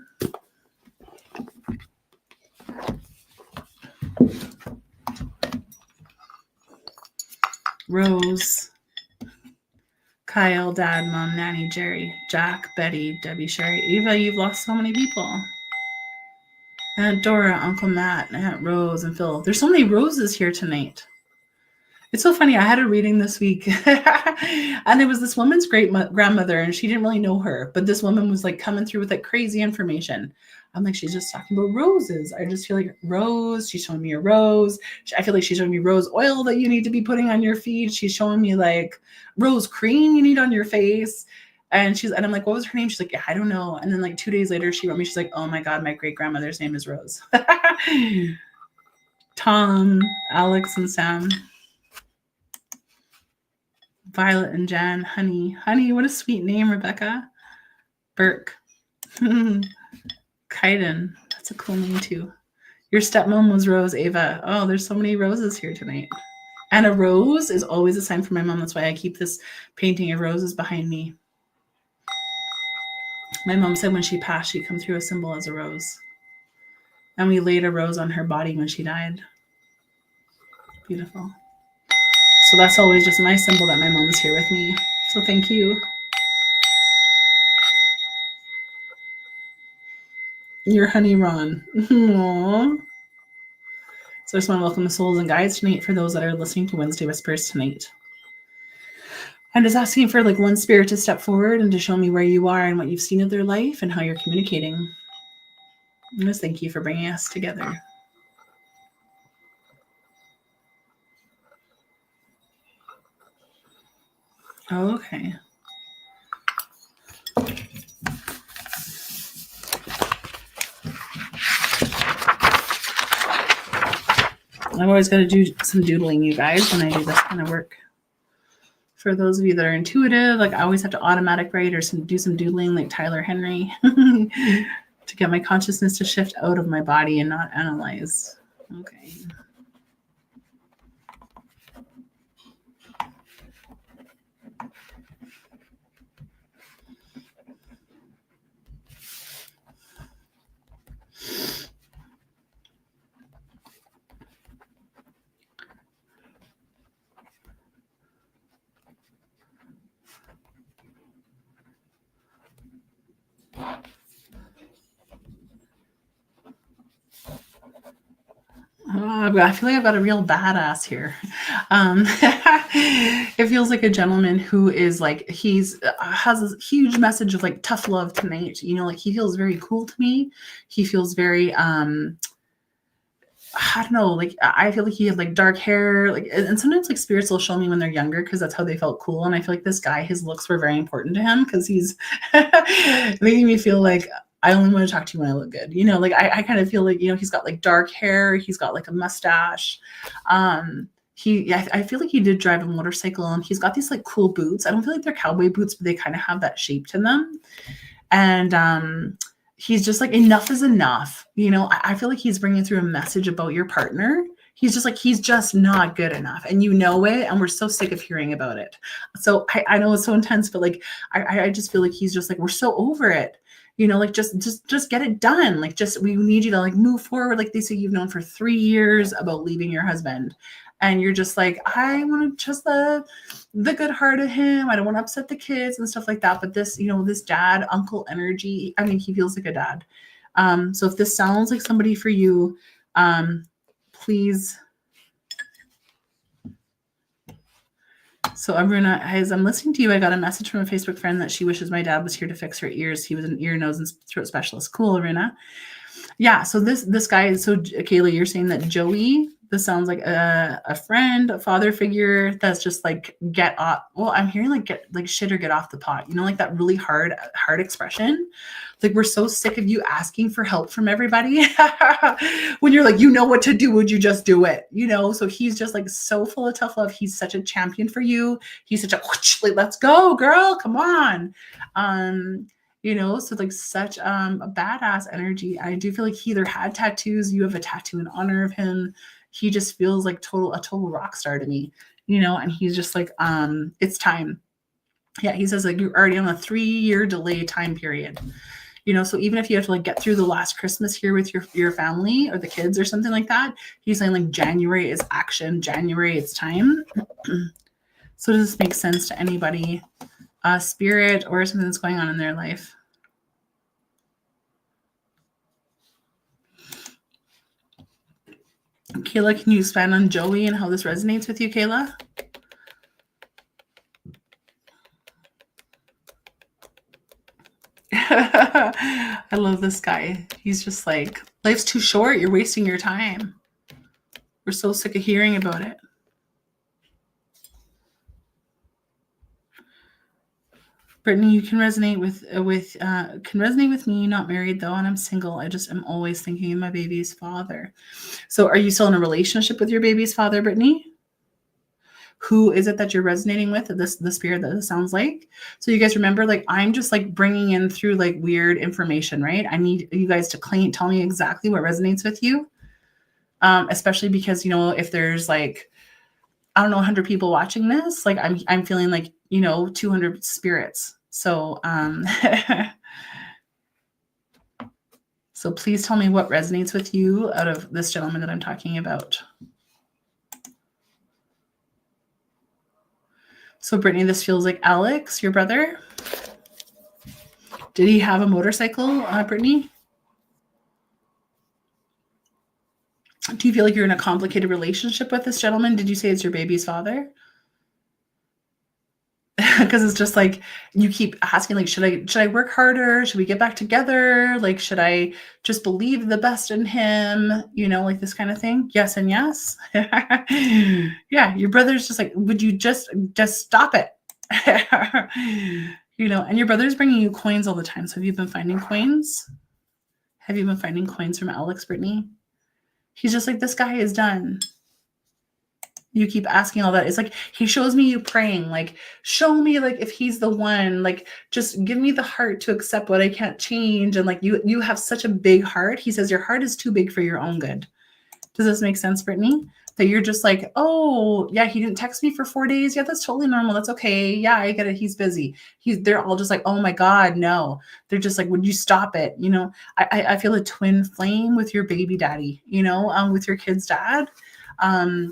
Rose, Kyle, Dad, Mom, Nanny, Jerry, Jack, Betty, Debbie, Sherry, Ava, you've lost so many people. Aunt Dora, Uncle Matt, Aunt Rose, and Phil. There's so many roses here tonight. It's so funny. I had a reading this week, and it was this woman's great grandmother, and she didn't really know her, but this woman was like coming through with like crazy information. I'm like, she's just talking about roses. I just feel like rose. She's showing me a rose. I feel like she's showing me rose oil that you need to be putting on your feet. She's showing me like rose cream you need on your face. And I'm like, what was her name? She's like, yeah, I don't know. And then like 2 days later, she wrote me, she's like, oh my God, my great grandmother's name is Rose. Tom, Alex, and Sam. Violet and Jan, Honey. Honey, what a sweet name, Rebecca. Burke. Kaiden. That's a cool name too. Your stepmom was Rose, Ava. Oh, there's so many roses here tonight. And a rose is always a sign for my mom. That's why I keep this painting of roses behind me. My mom said when she passed, she'd come through a symbol as a rose. And we laid a rose on her body when she died. Beautiful. So that's always just my symbol that my mom's here with me. So thank you. Your honey Ron. Aww. So I just want to welcome the souls and guides tonight for those that are listening to Wednesday Whispers tonight. I'm just asking for like one spirit to step forward and to show me where you are and what you've seen of their life and how you're communicating. And just thank you for bringing us together. Okay. I've always got to do some doodling, you guys, when I do this kind of work. For those of you that are intuitive, like I always have to automatic write or do some doodling like Tyler Henry to get my consciousness to shift out of my body and not analyze. Okay. I feel like I've got a real badass here. It feels like a gentleman who is like, has a huge message of like tough love tonight. Like he feels very cool to me. He feels very, I don't know, like I feel like he had like dark hair, like, and sometimes like spirits will show me when they're younger because that's how they felt cool. And I feel like this guy, his looks were very important to him because he's making me feel like I only want to talk to you when I look good. Like I kind of feel like, he's got like dark hair, he's got like a mustache. I feel like he did drive a motorcycle and he's got these like cool boots. I don't feel like they're cowboy boots, but they kind of have that shape to them. And he's just like, enough is enough. I feel like he's bringing through a message about your partner. He's just like, he's just not good enough. And you know it. And we're so sick of hearing about it. So I know it's so intense, but like, I just feel like he's just like, we're so over it. Like just get it done. Like, we need you to like move forward. Like they say, you've known for 3 years about leaving your husband. And you're just like, I want to trust the good heart of him. I don't want to upset the kids and stuff like that. But this, this dad, uncle energy, I mean, he feels like a dad. So if this sounds like somebody for you, please. So Aruna, as I'm listening to you, I got a message from a Facebook friend that she wishes my dad was here to fix her ears. He was an ear, nose, and throat specialist. Cool, Aruna. Yeah. So this guy, so Kayla, you're saying that Joey, this sounds like a friend, a father figure that's just like, get off. Well, I'm hearing like get like shit or get off the pot. Like that really hard expression. Like we're so sick of you asking for help from everybody. When you're like, what to do, would you just do it? So he's just like so full of tough love. He's such a champion for you. He's such a like, let's go, girl, come on. So like such a badass energy. I do feel like he either had tattoos, you have a tattoo in honor of him. He just feels like a total rock star to me, and he's just like, it's time. Yeah. He says like, you're already on a 3-year delay time period, so even if you have to like get through the last Christmas here with your family or the kids or something like that, he's saying like January is action, January, it's time. So does this make sense to anybody, spirit or something that's going on in their life? Kayla, can you expand on Joey and how this resonates with you, Kayla? I love this guy. He's just like, life's too short. You're wasting your time. We're so sick of hearing about it. Brittany, you can resonate with me, not married though, and I'm single. I just am always thinking of my baby's father. So are you still in a relationship with your baby's father, Brittany? Who is it that you're resonating with? The spirit that it sounds like. So you guys remember, like, I'm just like bringing in through like weird information, right? I need you guys to tell me exactly what resonates with you. Especially because, if there's like, I don't know, 100 people watching this, like I'm feeling like, 200 spirits. So, so please tell me what resonates with you out of this gentleman that I'm talking about. So Brittany, this feels like Alex, your brother. Did he have a motorcycle, Brittany? Do you feel like you're in a complicated relationship with this gentleman? Did you say it's your baby's father? Because it's just like, you keep asking, like, should I work harder? Should we get back together? Like, should I just believe the best in him? Like this kind of thing. Yes and yes. Yeah, your brother's just like, would you just stop it? And your brother's bringing you coins all the time. So have you been finding coins? Have you been finding coins from Alex, Brittany? He's just like, this guy is done. You keep asking all that. It's like, he shows me you praying, like, show me like if he's the one, like, just give me the heart to accept what I can't change. And like, you have such a big heart. He says your heart is too big for your own good. Does this make sense, Brittany? That you're just like, oh yeah, he didn't text me for 4 days. Yeah, that's totally normal. That's okay. Yeah, I get it. He's busy. They're all just like, oh my God, no. They're just like, would you stop it? I feel a twin flame with your baby daddy, with your kid's dad.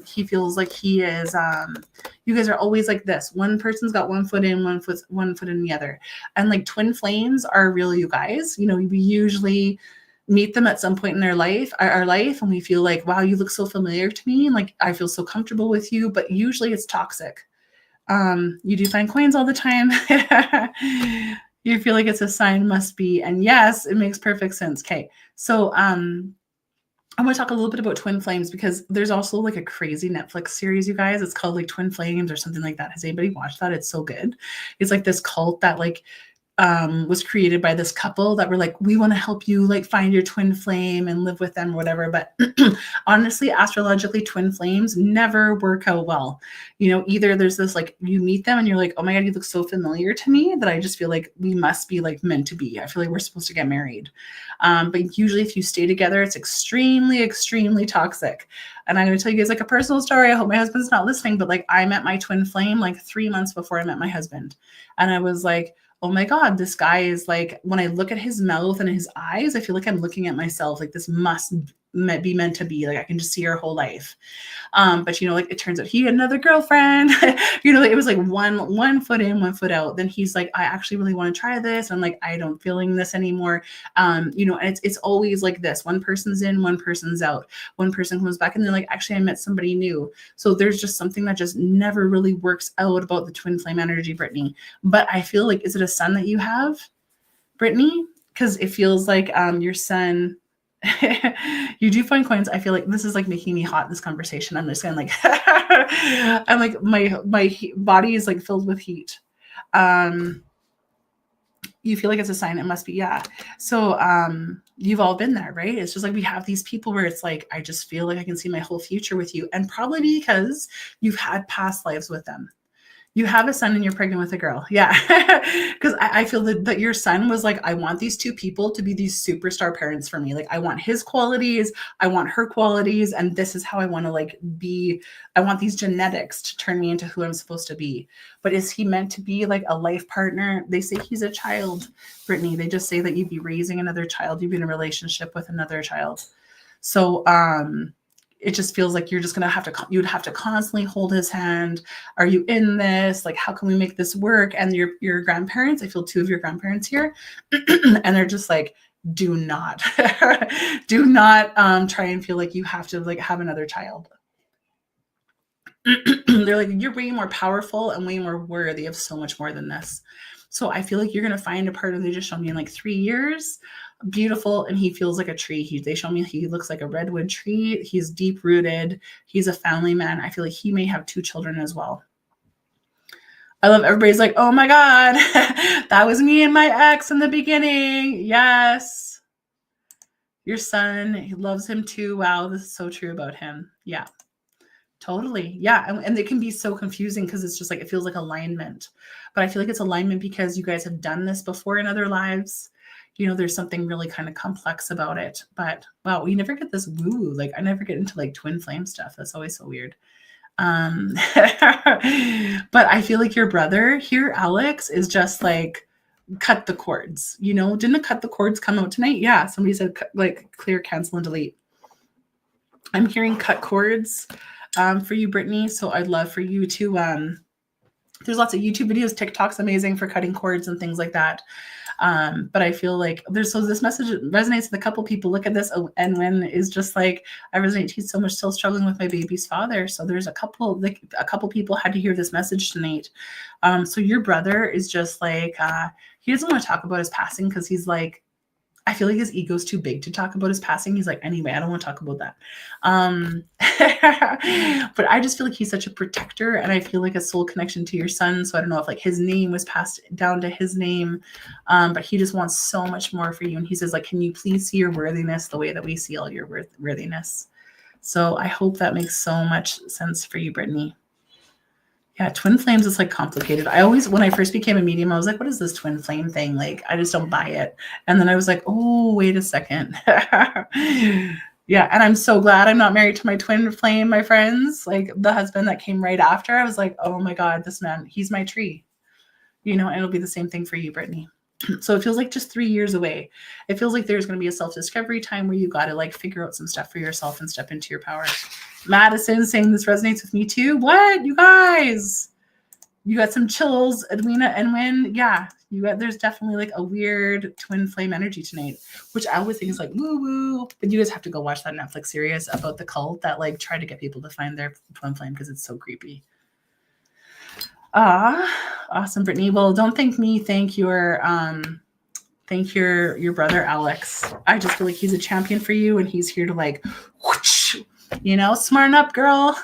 He feels like he is, you guys are always like this. One person's got one foot in, one foot in the other. And like twin flames are real, you guys. We usually meet them at some point in our life, and we feel like, wow, you look so familiar to me, and like I feel so comfortable with you, but usually it's toxic. You do find coins all the time. You feel like it's a sign, must be. And yes, it makes perfect sense. Okay. So I want to talk a little bit about twin flames, because there's also like a crazy Netflix series, you guys. It's called like Twin Flames or something like that. Has anybody watched that? It's so good. It's like this cult that like was created by this couple that were like, we want to help you like find your twin flame and live with them or whatever. But honestly, astrologically, twin flames never work out well. You know, either there's this like, you meet them and you're like, oh my God, you look so familiar to me that I just feel like we must be like meant to be. I feel like we're supposed to get married. But usually if you stay together, it's extremely, extremely toxic. And I'm going to tell you guys like a personal story. I hope my husband's not listening, but like I met my twin flame like 3 months before I met my husband. And I was like, oh my God, this guy is like, when I look at his mouth and his eyes, I feel like I'm looking at myself. Like this must be meant to be. Like I can just see our whole life. But you know, like it turns out he had another girlfriend. You know, like, it was like one foot in, 1 foot out. Then he's like, I actually really want to try this. I'm like, I don't feeling this anymore. You know, and it's always like this. One person's in, one person's out. One person comes back and they're like, actually, I met somebody new. So there's just something that just never really works out about the twin flame energy, Brittany. But I feel like, is it a son that you have, Brittany? Because it feels like your son. You do find coins. I feel like this is like making me hot, this conversation. I'm just going like, I'm like, my body is like filled with heat. You feel like it's a sign. It must be. Yeah. So you've all been there, right? It's just like we have these people where it's like, I just feel like I can see my whole future with you. And probably because you've had past lives with them. You have a son and you're pregnant with a girl. Yeah. Because I feel that your son was like, I want these two people to be these superstar parents for me. Like, I want his qualities. I want her qualities. And this is how I want to like be. I want these genetics to turn me into who I'm supposed to be. But is he meant to be like a life partner? They say he's a child, Brittany. They just say that you'd be raising another child. You'd be in a relationship with another child. So, it just feels like you're just going to have to, you'd have to constantly hold his hand. Are you in this? Like, how can we make this work? And your grandparents, I feel two of your grandparents here, and they're just like, do not try and feel like you have to like have another child. They're like, you're way more powerful and way more worthy of so much more than this. So I feel like you're going to find a partner. They just showed me in like 3 years. Beautiful. And he feels like a tree. They show me he looks like a redwood tree. He's deep rooted. He's a family man. I feel like he may have 2 children as well. I love everybody's like, oh my God, that was me and my ex in the beginning. Yes. Your son, he loves him too. Wow. This is so true about him. Yeah. Totally. Yeah. And it can be so confusing because it's just like, it feels like alignment, but I feel like it's alignment because you guys have done this before in other lives. You know, there's something really kind of complex about it, but wow, we never get this woo. Like I never get into like twin flame stuff. That's always so weird. But I feel like your brother here, Alex, is just like, cut the cords, you know, didn't the cut the cords come out tonight? Yeah. Somebody said like clear, cancel, and delete. I'm hearing cut cords for you, Brittany. So I'd love for you to, there's lots of YouTube videos, TikTok's amazing for cutting cords and things like that. But I feel like this message resonates with a couple people. Look at this. Oh, and when is just like, I resonate. He's so much still struggling with my baby's father. So there's a couple people had to hear this message tonight. So your brother is just like, he doesn't want to talk about his passing because he's like, I feel like his ego's too big to talk about his passing. He's like, anyway, I don't want to talk about that. But I just feel like he's such a protector, and I feel like a soul connection to your son. So I don't know if like his name was passed down to his name, but he just wants so much more for you. And he says like, can you please see your worthiness the way that we see all your worthiness? So I hope that makes so much sense for you, Brittany. Yeah, twin flames is like complicated. When I first became a medium, I was like, what is this twin flame thing? Like, I just don't buy it. And then I was like, oh, wait a second. Yeah. And I'm so glad I'm not married to my twin flame, my friends. Like the husband that came right after, I was like, oh my God, this man, he's my tree. You know, and it'll be the same thing for you, Brittany. So it feels like just 3 years away. It feels like there's going to be a self-discovery time where you got to like figure out some stuff for yourself and step into your power. Madison saying this resonates with me too. What? You guys? You got some chills, Edwina and Win. Yeah, there's definitely like a weird twin flame energy tonight, which I always think is like woo woo. But you guys have to go watch that Netflix series about the cult that like tried to get people to find their twin flame because it's so creepy. Awesome, Brittany. Well, don't thank me. Thank your brother Alex. I just feel like he's a champion for you, and he's here to like, whoosh, smarten up, girl.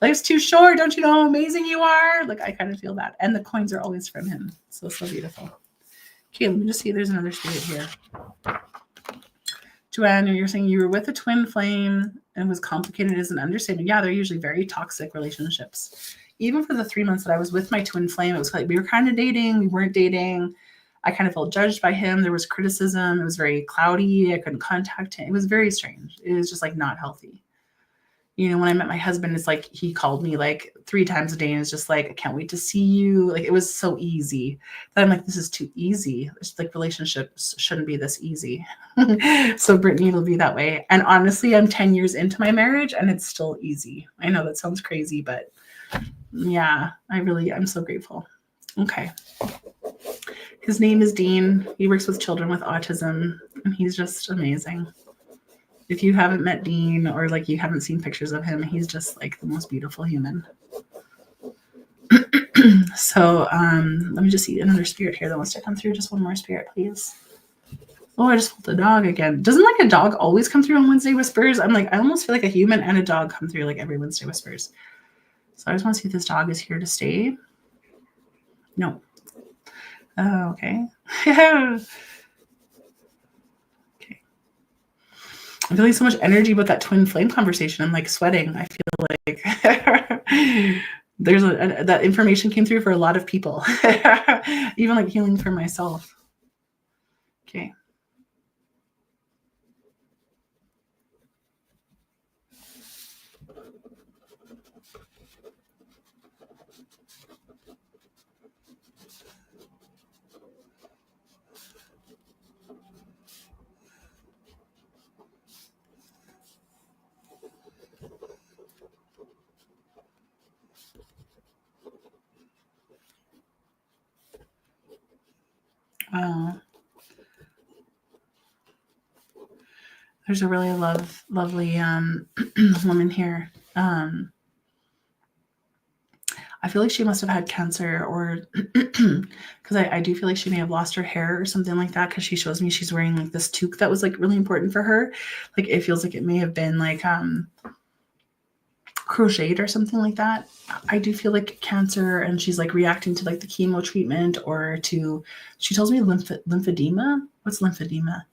Life's too short. Don't you know how amazing you are? Like, I kind of feel that. And the coins are always from him. So beautiful. Okay, let me just see if there's another spirit here. Joanne, you're saying you were with a twin flame and was complicated as an understatement. Yeah, they're usually very toxic relationships. Even for the 3 months that I was with my twin flame, it was like we were kind of dating. We weren't dating. I kind of felt judged by him. There was criticism. It was very cloudy. I couldn't contact him. It was very strange. It was just like not healthy. When I met my husband, it's like he called me like 3 times a day and it's just like, I can't wait to see you. Like it was so easy that I'm like, this is too easy. It's like relationships shouldn't be this easy. So Brittany will be that way. And honestly, I'm 10 years into my marriage and it's still easy. I know that sounds crazy, but yeah, I'm so grateful. Okay. His name is Dean. He works with children with autism, and he's just amazing. If you haven't met Dean or like you haven't seen pictures of him, he's just like the most beautiful human. So let me just see another spirit here that wants to come through. Just one more spirit, please. Oh, I just felt a dog again. Doesn't like a dog always come through on Wednesday Whispers? I'm like, I almost feel like a human and a dog come through like every Wednesday Whispers. So I just want to see if this dog is here to stay. No. Oh, okay. Okay. I'm feeling so much energy about that twin flame conversation. I'm like sweating. I feel like there's that information came through for a lot of people, even like healing for myself. Okay. There's a really lovely woman here. I feel like she must have had cancer, or because I do feel like she may have lost her hair or something like that, because she shows me she's wearing like this toque that was like really important for her. Like it feels like it may have been like crocheted or something like that. I do feel like cancer, and she's like reacting to like the chemo treatment or to, she tells me lymphedema. What's lymphedema?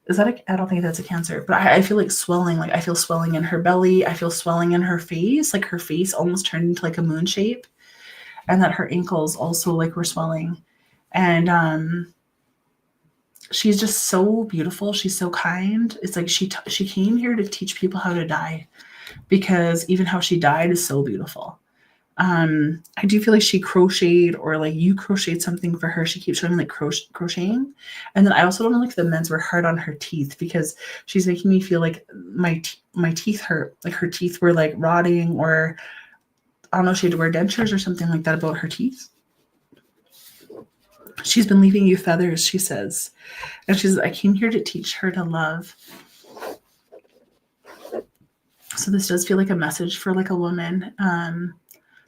Is that I don't think that's a cancer, but I feel like swelling. Like I feel swelling in her belly. I feel swelling in her face. Like her face almost turned into like a moon shape, and that her ankles also like were swelling. And she's just so beautiful. She's so kind. It's like she came here to teach people how to die, because even how she died is so beautiful. I do feel like she crocheted, or like you crocheted something for her. She keeps showing me like crocheting. And then I also don't know if the meds were hard on her teeth, because she's making me feel like my teeth hurt. Like her teeth were like rotting, or I don't know, she had to wear dentures or something like that about her teeth. She's been leaving you feathers, she says. And she says, I came here to teach her to love. So this does feel like a message for like a woman.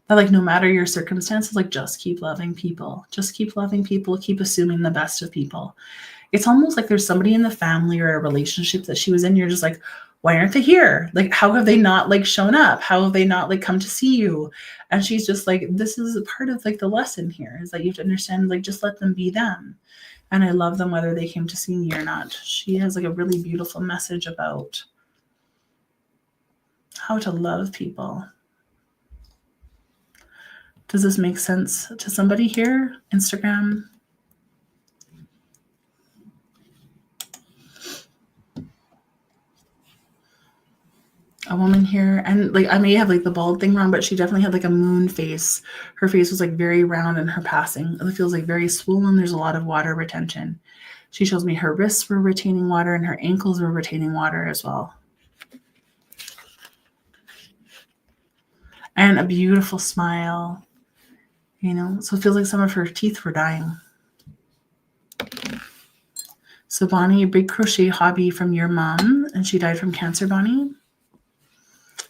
That like no matter your circumstances, like just keep loving people. Just keep loving people. Keep assuming the best of people. It's almost like there's somebody in the family or a relationship that she was in. You're just like, why aren't they here? Like, how have they not like shown up? How have they not like come to see you? And she's just like, this is a part of like the lesson here, is that you have to understand, like, just let them be them. And I love them whether they came to see me or not. She has like a really beautiful message about how to love people. Does this make sense to somebody here? Instagram? A woman here, and like I may have like the bald thing wrong, but she definitely had like a moon face. Her face was like very round in her passing. It feels like very swollen. There's a lot of water retention. She shows me her wrists were retaining water and her ankles were retaining water as well. And a beautiful smile. you know, so it feels like some of her teeth were dying. So Bonnie, a big crochet hobby from your mom, and she died from cancer, Bonnie.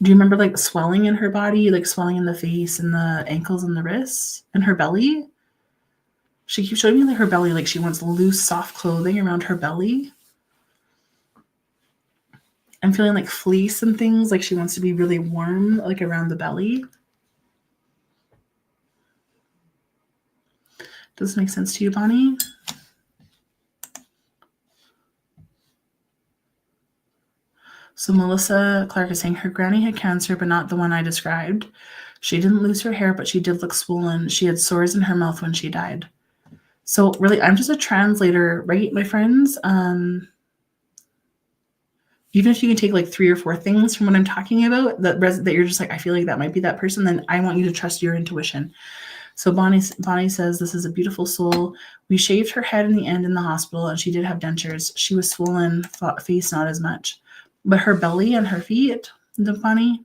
Do you remember like swelling in her body, like swelling in the face and the ankles and the wrists and her belly? She keeps showing me like her belly, like she wants loose, soft clothing around her belly. I'm feeling like fleece and things, like she wants to be really warm, like around the belly. Does this make sense to you, Bonnie? So Melissa Clark is saying her granny had cancer, but not the one I described. She didn't lose her hair, but she did look swollen. She had sores in her mouth when she died. So really, I'm just a translator, right, my friends? Even if you can take like 3 or 4 things from what I'm talking about that you're just like, I feel like that might be that person, then I want you to trust your intuition. So Bonnie says, this is a beautiful soul. We shaved her head in the end in the hospital, and she did have dentures. She was swollen, face not as much. But her belly and her feet, the Bonnie.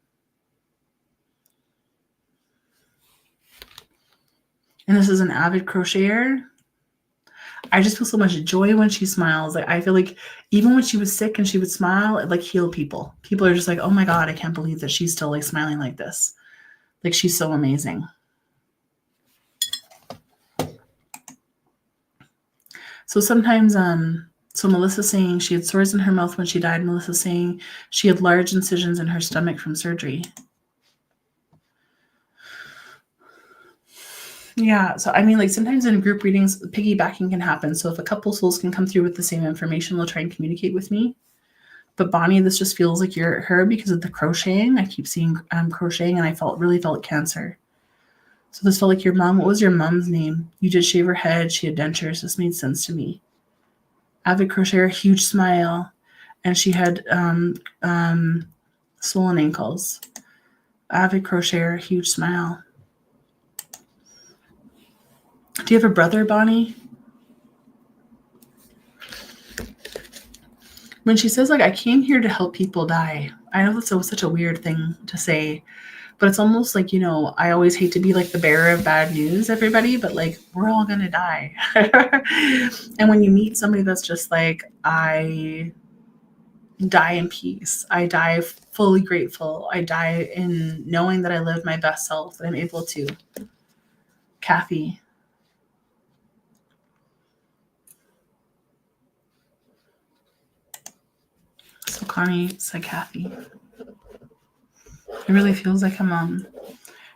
And this is an avid crocheter. I just feel so much joy when she smiles. Like I feel like even when she was sick and she would smile, it like healed people. People are just like, oh my God, I can't believe that she's still like smiling like this. Like she's so amazing. So sometimes, so Melissa's saying she had sores in her mouth when she died. Melissa's saying she had large incisions in her stomach from surgery. Yeah. So, I mean, like sometimes in group readings, piggybacking can happen. So if a couple souls can come through with the same information, they'll try and communicate with me. But Bonnie, this just feels like you're her because of the crocheting. I keep seeing crocheting, and I really felt cancer. So this felt like your mom. What was your mom's name? You did shave her head. She had dentures. This made sense to me. Avid crocheter, huge smile, and she had swollen ankles. Avid crocheter, huge smile. Do you have a brother, Bonnie? When she says, like, I came here to help people die, I know that's such a weird thing to say, but it's almost like, you know, I always hate to be like the bearer of bad news, everybody, but like, we're all going to die. And when you meet somebody that's just like, I die in peace, I die fully grateful, I die in knowing that I live my best self, that I'm able to. Kathy. So Connie said Kathy. It really feels like a mom.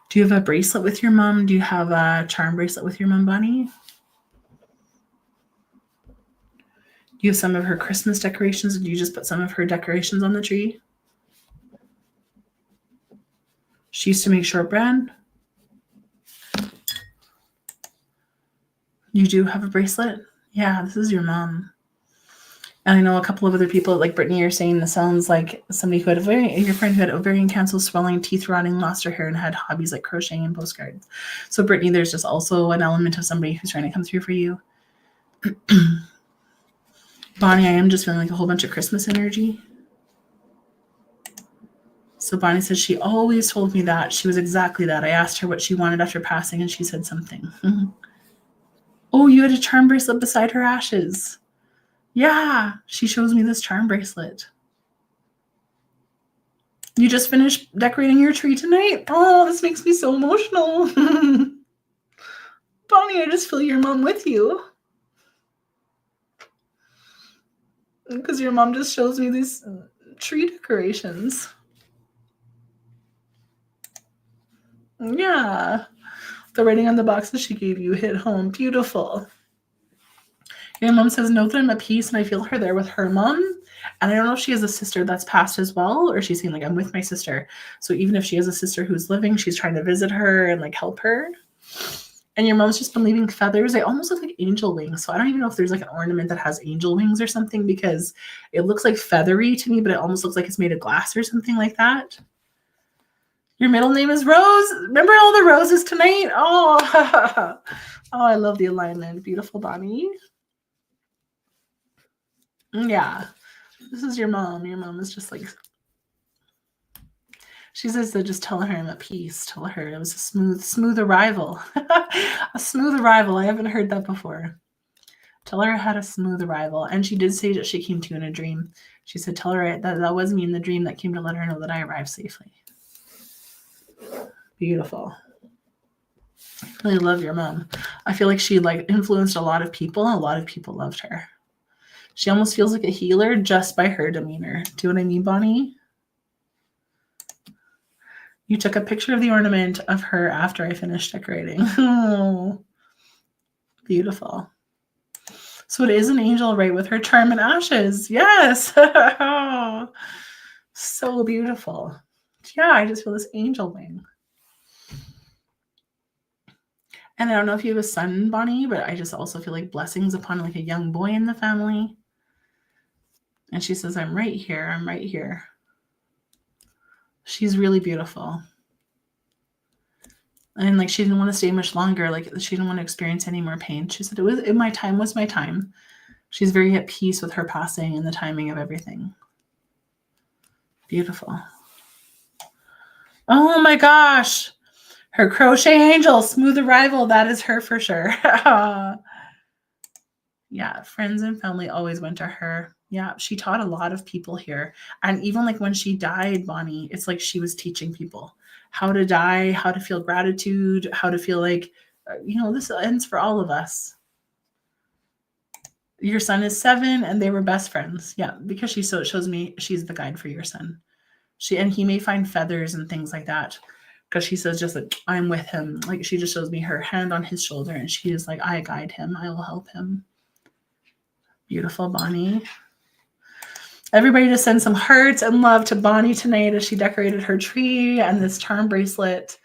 Do you have a bracelet with your mom? Do you have a charm bracelet with your mom, Bonnie? Do you have some of her Christmas decorations? Or do you just put some of her decorations on the tree? She used to make shortbread. You do have a bracelet? Yeah, this is your mom. And I know a couple of other people, like Brittany, are saying this sounds like somebody who had your friend who had ovarian cancer, swelling, teeth rotting, lost her hair, and had hobbies like crocheting and postcards. So Brittany, there's just also an element of somebody who's trying to come through for you. Bonnie, I am just feeling like a whole bunch of Christmas energy. So Bonnie says she always told me that. She was exactly that. I asked her what she wanted after passing, and she said something. Oh, you had a charm bracelet beside her ashes. Yeah, she shows me this charm bracelet. You just finished decorating your tree tonight? Oh, this makes me so emotional. Bonnie, I just feel your mom with you. Because your mom just shows me these tree decorations. Yeah. The writing on the boxes she gave you hit home. Beautiful. Your mom says, know that I'm at peace, and I feel her there with her mom. And I don't know if she has a sister that's passed as well, or she's saying, like, I'm with my sister. So even if she has a sister who's living, she's trying to visit her and, like, help her. And your mom's just been leaving feathers. They almost look like angel wings. So I don't even know if there's, like, an ornament that has angel wings or something, because it looks, like, feathery to me, but it almost looks like it's made of glass or something like that. Your middle name is Rose. Remember all the roses tonight? Oh, oh, I love the alignment. Beautiful, Bonnie. Yeah. This is your mom. Your mom is just like, She says to just tell her I'm at peace. Tell her it was a smooth arrival. A smooth arrival. I haven't heard that before. Tell her I had a smooth arrival. And she did say that she came to you in a dream. She said, tell her that was me in the dream that came to let her know that I arrived safely. Beautiful. I really love your mom. I feel like she influenced a lot of people, and a lot of people loved her. She almost feels like a healer just by her demeanor. Do you know what I mean, Bonnie? You took a picture of the ornament of her after I finished decorating. Oh, beautiful. So it is an angel, right, with her charm and ashes. Yes. So beautiful. Yeah, I just feel this angel wing. And I don't know if you have a son, Bonnie, but I just also feel like blessings upon like a young boy in the family. And she says, I'm right here. I'm right here. She's really beautiful. And like, she didn't want to stay much longer. Like, she didn't want to experience any more pain. She said, my time was my time. She's very at peace with her passing and the timing of everything. Beautiful. Oh my gosh. Her crochet angel, smooth arrival. That is her for sure. Yeah, friends and family always went to her. Yeah, she taught a lot of people here. And even like when she died, Bonnie, it's like she was teaching people how to die, how to feel gratitude, how to feel like, this ends for all of us. Your son is 7 and they were best friends. Yeah, because it shows me she's the guide for your son. And he may find feathers and things like that. Because she says just like, I'm with him. Like, she just shows me her hand on his shoulder and she is like, I guide him. I will help him. Beautiful, Bonnie. Everybody just send some hearts and love to Bonnie tonight as she decorated her tree and this charm bracelet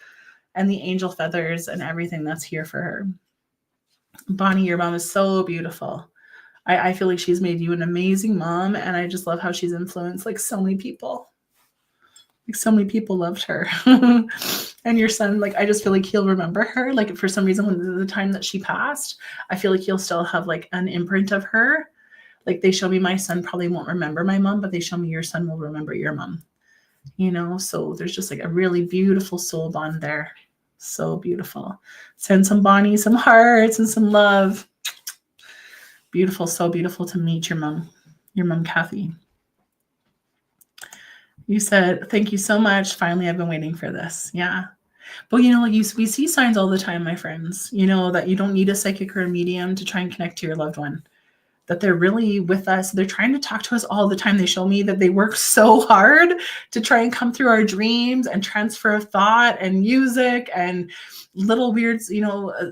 and the angel feathers and everything that's here for her. Bonnie, your mom is so beautiful. I feel like she's made you an amazing mom, and I just love how she's influenced like so many people. Like, so many people loved her. And your son, like, I just feel like he'll remember her. Like, for some reason, when the time that she passed, I feel like he'll still have like an imprint of her. Like, they show me my son probably won't remember my mom, but they show me your son will remember your mom. So there's just like a really beautiful soul bond there. So beautiful. Send some Bonnie, some hearts and some love. Beautiful. So beautiful to meet your mom, Kathy. You said, thank you so much. Finally, I've been waiting for this. Yeah. But, we see signs all the time, my friends, that you don't need a psychic or a medium to try and connect to your loved one, that they're really with us. They're trying to talk to us all the time. They show me that they work so hard to try and come through our dreams and transfer of thought and music and little weird,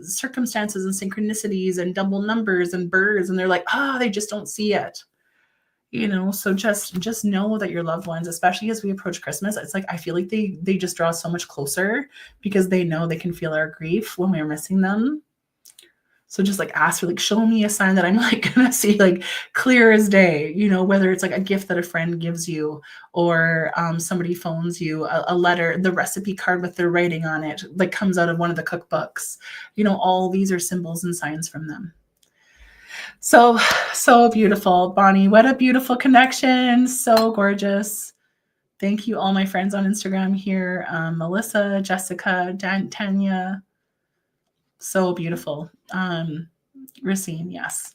circumstances and synchronicities and double numbers and birds. And they're like, they just don't see it. So just know that your loved ones, especially as we approach Christmas, it's like, I feel like they just draw so much closer because they know they can feel our grief when we're missing them. So just like ask for, like, show me a sign that I'm like gonna see like clear as day, whether it's like a gift that a friend gives you or somebody phones you, a letter, the recipe card with their writing on it, like comes out of one of the cookbooks, all these are symbols and signs from them. So beautiful, Bonnie. What a beautiful connection. So gorgeous. Thank you, all my friends on Instagram here. Melissa, Jessica, Tanya. So beautiful. Racine, yes.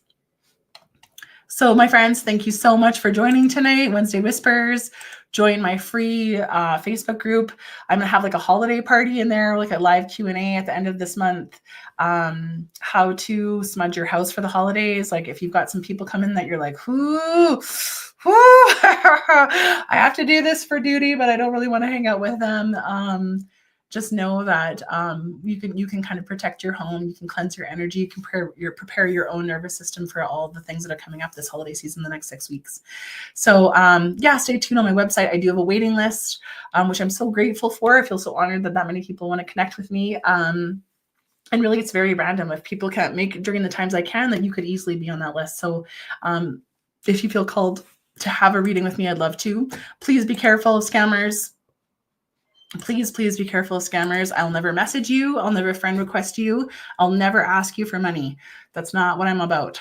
So my friends, thank you so much for joining tonight. Wednesday Whispers. Join my free Facebook group. I'm gonna have like a holiday party in there, like a live Q&A at the end of this month. How to smudge your house for the holidays. Like, if you've got some people coming that you're like, whoo, I have to do this for duty, but I don't really want to hang out with them. Just know that you can kind of protect your home. You can cleanse your energy. You can prepare your own nervous system for all the things that are coming up this holiday season, the next 6 weeks. So stay tuned on my website. I do have a waiting list, which I'm so grateful for. I feel so honored that many people want to connect with me. And really, it's very random. If people can't make it during the times I can, then you could easily be on that list. So if you feel called to have a reading with me, I'd love to. Please be careful of scammers. Please, please be careful of scammers. I'll never message you. I'll never friend request you. I'll never ask you for money. That's not what I'm about.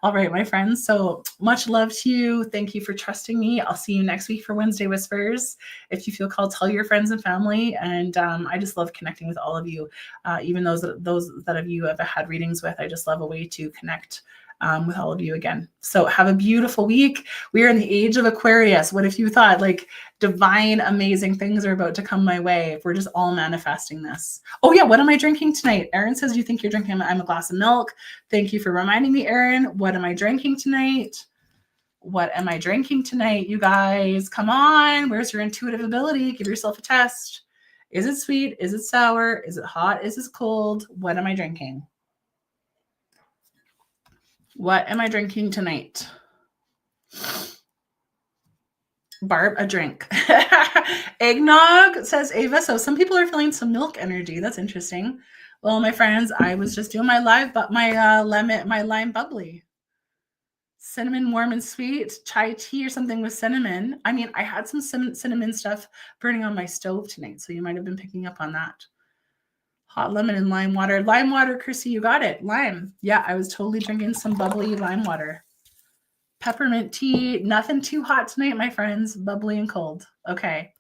All right, my friends. So much love to you. Thank you for trusting me. I'll see you next week for Wednesday Whispers. If you feel called, tell your friends and family. And I just love connecting with all of you, even those that of you have had readings with. I just love a way to connect with all of you again. So have a beautiful week. We are in the age of Aquarius. What if you thought like divine, amazing things are about to come my way if we're just all manifesting this? Oh yeah, what am I drinking tonight? Erin says, you think you're drinking? I'm a glass of milk. Thank you for reminding me, Erin. What am I drinking tonight? What am I drinking tonight, you guys? Come on. Where's your intuitive ability? Give yourself a test. Is it sweet? Is it sour? Is it hot? Is it cold? What am I drinking? What am I drinking tonight? Barb, a drink. Eggnog, says Ava. So some people are feeling some milk energy. That's interesting. Well, my friends, I was just doing my my lime bubbly. Cinnamon, warm and sweet, chai tea or something with cinnamon. I mean, I had some cinnamon stuff burning on my stove tonight, so you might have been picking up on that. Hot lemon and lime water. Lime water, Chrissy, you got it. Lime. Yeah, I was totally drinking some bubbly lime water. Peppermint tea. Nothing too hot tonight, my friends. Bubbly and cold. Okay.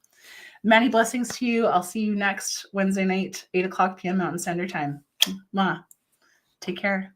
Many blessings to you. I'll see you next Wednesday night, 8 o'clock p.m. Mountain Standard Time. Mwah. Take care.